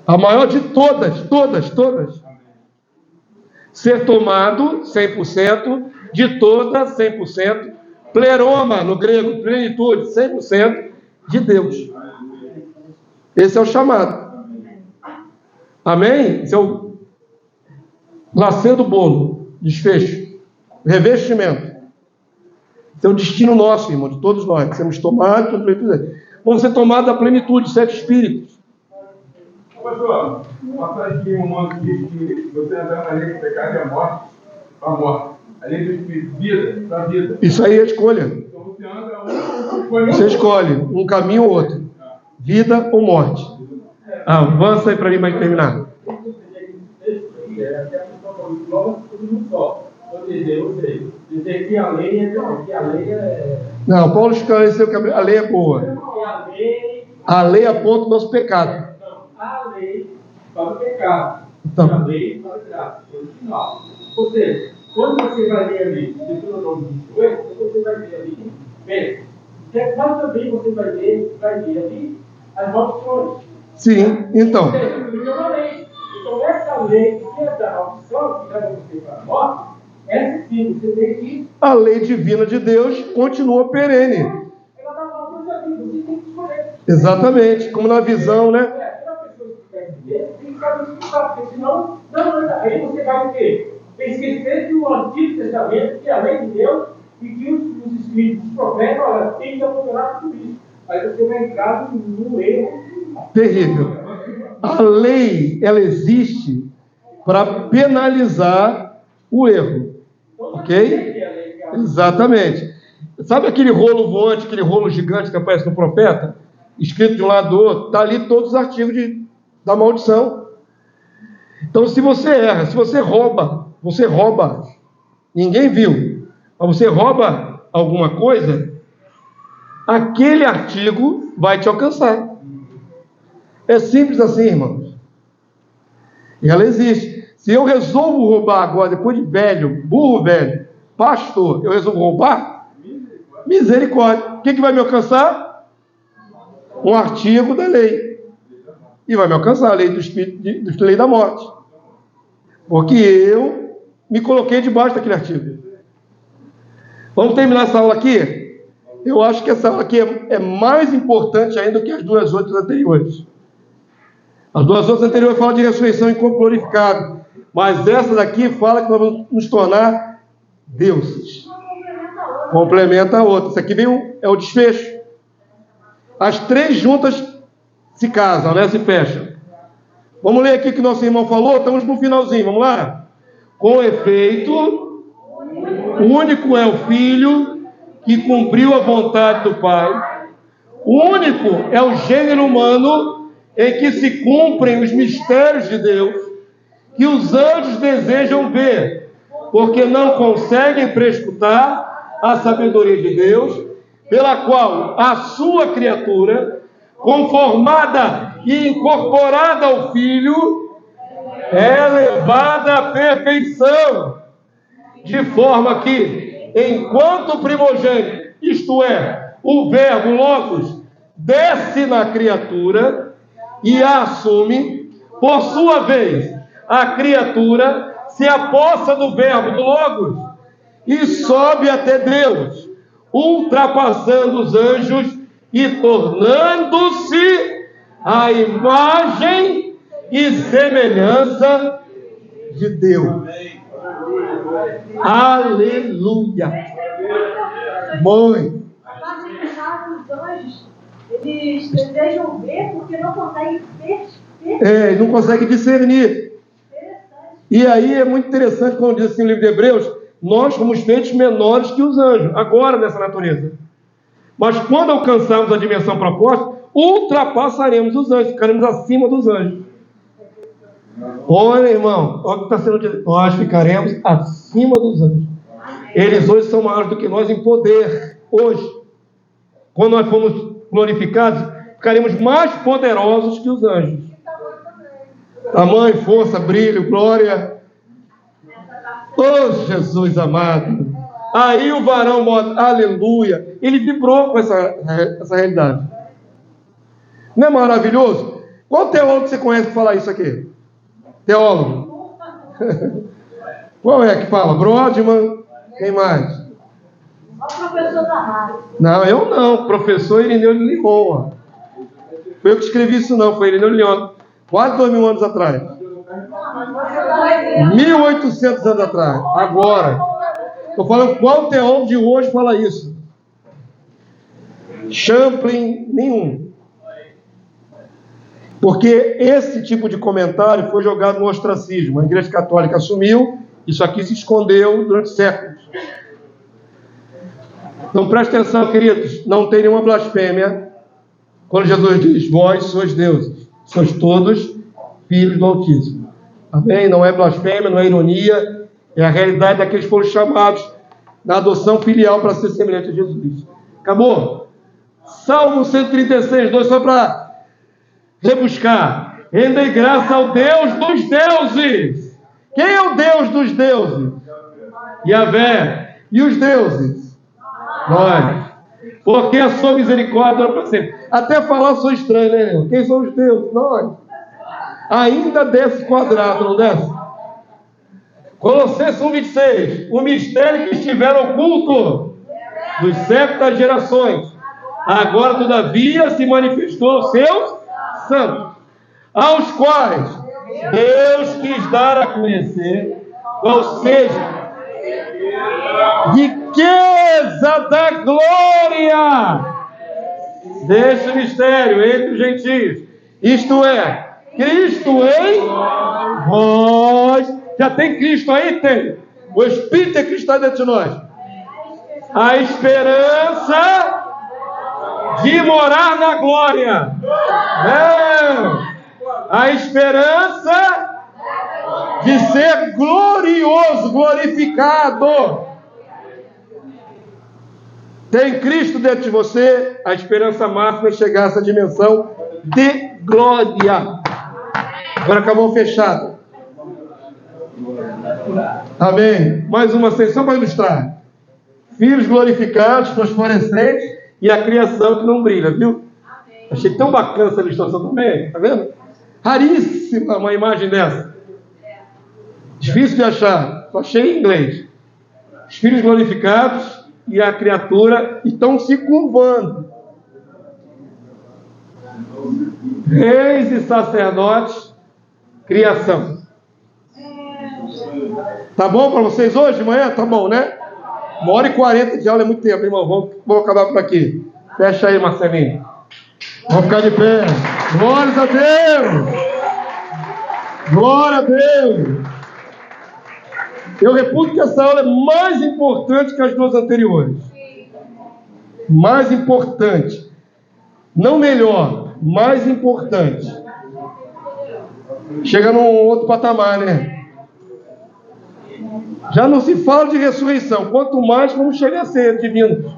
A maior de todas. Ser tomado 100%, de toda 100%, pleroma no grego, plenitude 100% de Deus. Esse é o chamado. Amém? Esse é o glacê do bolo, desfecho, revestimento. Esse é o destino nosso, irmão, de todos nós. Sermos tomados pela plenitude. Vamos ser tomados da plenitude, 7 espíritos.
Pastor, uma passagem um monte diz que você andar na lei do pecado é a morte para a morte. A lei do espírito, vida para a vida.
Isso aí é escolha.
Então você anda
Você escolhe um caminho ou outro. Vida ou morte. Avança aí para mim para terminar.
Dizer que a lei é...
Não, Paulo esclareceu que a lei é boa. A lei aponta o nosso pecado.
A lei para o pecado.
Então.
A lei para a graça. Original. Ou seja, quando você vai ler ali, Deuteronômio 28, você vai ler ali, mas também você vai ler ali as maldições.
Sim, então.
Então essa lei que é da maldição, que leva você para a morte, essa sim, você tem que...
A lei divina de Deus continua perene.
Ela está falando da sua vida, você tem que escolher.
Exatamente, como na visão, né?
Tem que saber escutar, porque senão, aí você vai o quê? Esquecer que o Antigo Testamento, que é a lei de Deus, e que os Espíritos, os profetas, olha, tem que apoderar tudo isso. Aí você vai entrar num erro
terrível. A lei, ela existe para penalizar o erro. Ok? Exatamente. Sabe aquele rolo voante, aquele rolo gigante que aparece no profeta? Escrito de um lado do outro? Está ali todos os artigos da maldição. Então, se você erra, se você rouba, ninguém viu, mas você rouba alguma coisa, aquele artigo vai te alcançar. É simples assim, irmãos. E ela existe. Se eu resolvo roubar agora, depois de velho, burro velho, pastor, eu resolvo roubar, misericórdia. O que vai me alcançar? Um artigo da lei. e vai me alcançar, a lei do espírito, lei da morte. Porque eu me coloquei debaixo daquele artigo. Vamos terminar essa aula aqui? Eu acho que essa aula aqui é mais importante ainda do que as duas outras anteriores. As duas outras anteriores falam de ressurreição em corpo glorificado. Mas essa daqui fala que nós vamos nos tornar deuses. Complementa a outra. Isso aqui é o desfecho. As três juntas se casam, né? Se fecham. Vamos ler aqui o que nosso irmão falou. Estamos no finalzinho. Vamos lá? Com efeito, único é o Filho que cumpriu a vontade do Pai. Único é o gênero humano em que se cumprem os mistérios de Deus, que os anjos desejam ver, porque não conseguem prescrutar a sabedoria de Deus, pela qual a sua criatura, conformada e incorporada ao Filho, é levada à perfeição, de forma que, enquanto o primogênito, isto é, o verbo Logos, desce na criatura e a assume, por sua vez, a criatura se apossa do verbo do Logos e sobe até Deus, ultrapassando os anjos e tornando-se a imagem e semelhança de Deus. Aleluia! Mãe!
Os anjos, eles desejam ver porque não conseguem
não conseguem discernir. E aí é muito interessante, quando diz assim no livro de Hebreus, nós somos feitos menores que os anjos, agora nessa natureza. Mas quando alcançarmos a dimensão proposta, ultrapassaremos os anjos, ficaremos acima dos anjos. Olha, irmão, olha o que está sendo dito. Nós ficaremos acima dos anjos. Eles hoje são maiores do que nós em poder. Hoje, quando nós formos glorificados, ficaremos mais poderosos que os anjos. Tamanho, força, brilho, glória. Oh, Jesus amado. Aí o varão, aleluia, ele vibrou com essa realidade. Não é maravilhoso? Qual teólogo você conhece que fala isso aqui? Teólogo? Qual é que fala? Brodmann? Quem mais?
O professor da rádio.
Não, eu não. Professor Irineu de Lyon. Foi eu que escrevi isso não, foi Irineu de Lyon. Quase 2000 anos atrás. 1800 anos atrás. Agora. Estou falando qual teólogo de hoje fala isso. Champlin, nenhum. Porque esse tipo de comentário foi jogado no ostracismo. A Igreja Católica assumiu, isso aqui se escondeu durante séculos. Então preste atenção, queridos, não tem nenhuma blasfêmia quando Jesus diz: vós sois deuses, sois todos filhos do Altíssimo. Amém? Não é blasfêmia, não é ironia, é a realidade daqueles que foram chamados na adoção filial para ser semelhante a Jesus. Acabou? Salmo 136, 2, só para rebuscar. Rendei graça ao Deus dos deuses. Quem é o Deus dos deuses? Yahvé. E os deuses? Nós. Porque a sua misericórdia para sempre. Até falar sou estranho, né, irmão? Quem são os deuses? Nós. Ainda desce quadrado, não desce? Colossenses 1,26. O mistério que estiver oculto dos séculos das gerações, agora todavia se manifestou aos seus santos, aos quais Deus quis dar a conhecer, ou seja, riqueza da glória deste mistério entre os gentios, isto é, Cristo em vós. Já tem Cristo aí? Tem. O Espírito é Cristo dentro de nós. A esperança de morar na glória. Não. A esperança de ser glorioso, glorificado. Tem Cristo dentro de você, a esperança máxima é chegar a essa dimensão de glória. Agora com a mão fechada. Amém. Mais uma sessão para ilustrar. Filhos glorificados, fosforescentes e a criação que não brilha, viu? Achei tão bacana essa ilustração também. Tá vendo? Raríssima uma imagem dessa. Difícil de achar. Só achei em inglês. Os filhos glorificados e a criatura estão se curvando. Reis e sacerdotes, criação. Tá bom para vocês hoje de manhã? Tá bom, né? 1h40 de aula é muito tempo, irmão. Vamos acabar por aqui. Fecha aí, Marcelinho. Vamos ficar de pé. Glórias a Deus! Glória a Deus! Eu reputo que essa aula é mais importante que as duas anteriores. Mais importante. Não melhor, mais importante. Chega num outro patamar, né? Já não se fala de ressurreição. Quanto mais vamos chegar a ser divinos.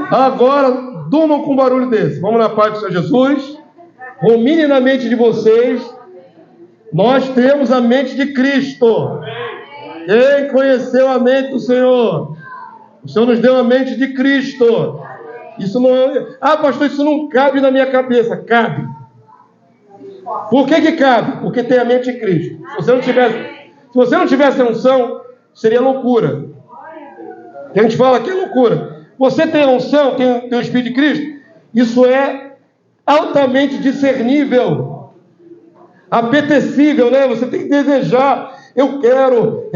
Agora, durmam com um barulho desse. Vamos na paz do Senhor Jesus. Rumine na mente de vocês. Nós temos a mente de Cristo. Quem conheceu a mente do Senhor? O Senhor nos deu a mente de Cristo. Isso não é... Ah, pastor, isso não cabe na minha cabeça. Cabe. Por que cabe? Porque tem a mente de Cristo. Se você não tivesse a unção, seria loucura. Que a gente fala que é loucura. Você tem a unção, tem o Espírito de Cristo. Isso é altamente discernível. Apetecível, né? Você tem que desejar. Eu quero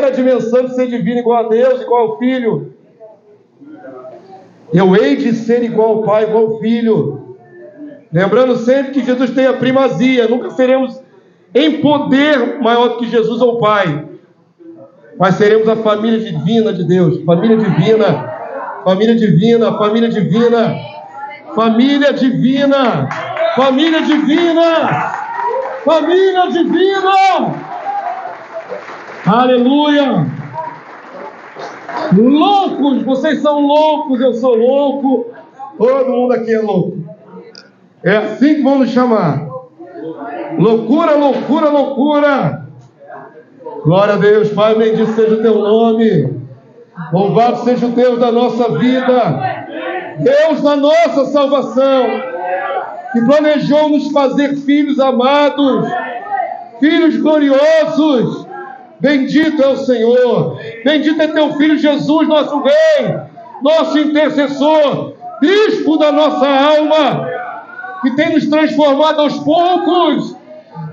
a dimensão de ser divino igual a Deus, igual ao Filho. Eu hei de ser igual ao Pai, igual ao Filho. Lembrando sempre que Jesus tem a primazia. Nunca seremos em poder maior do que Jesus ou o Pai. Mas seremos a família divina de Deus. Família divina. Família divina. Família divina. Família divina. Família divina. Família divina! Aleluia! Loucos, vocês são loucos, eu sou louco, todo mundo aqui é louco. É assim que vão nos chamar. Loucura, loucura, loucura! Glória a Deus, Pai, bendito seja o teu nome. Louvado seja o Deus da nossa vida. Deus da nossa salvação. Que planejou nos fazer filhos amados, filhos gloriosos. Bendito é o Senhor, bendito é teu Filho Jesus, nosso Rei, nosso intercessor, bispo da nossa alma, que tem nos transformado aos poucos.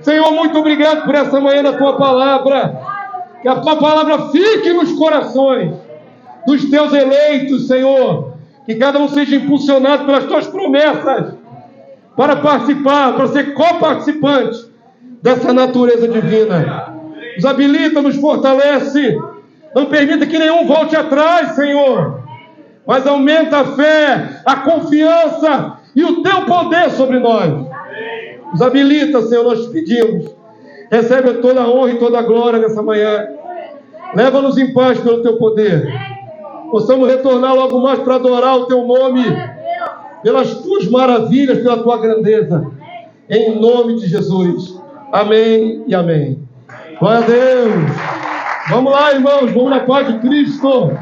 Senhor, muito obrigado por essa manhã da tua palavra, que a tua palavra fique nos corações dos teus eleitos, Senhor, que cada um seja impulsionado pelas tuas promessas, para participar, para ser coparticipante dessa natureza divina. Nos habilita, nos fortalece. Não permita que nenhum volte atrás, Senhor. Mas aumenta a fé, a confiança e o teu poder sobre nós. Nos habilita, Senhor, nós te pedimos. Recebe toda a honra e toda a glória nessa manhã. Leva-nos em paz pelo teu poder. Possamos retornar logo mais para adorar o teu nome, pelas tuas maravilhas, pela tua grandeza, em nome de Jesus. Amém e amém. Glória a Deus. Vamos lá, irmãos, vamos na paz de Cristo.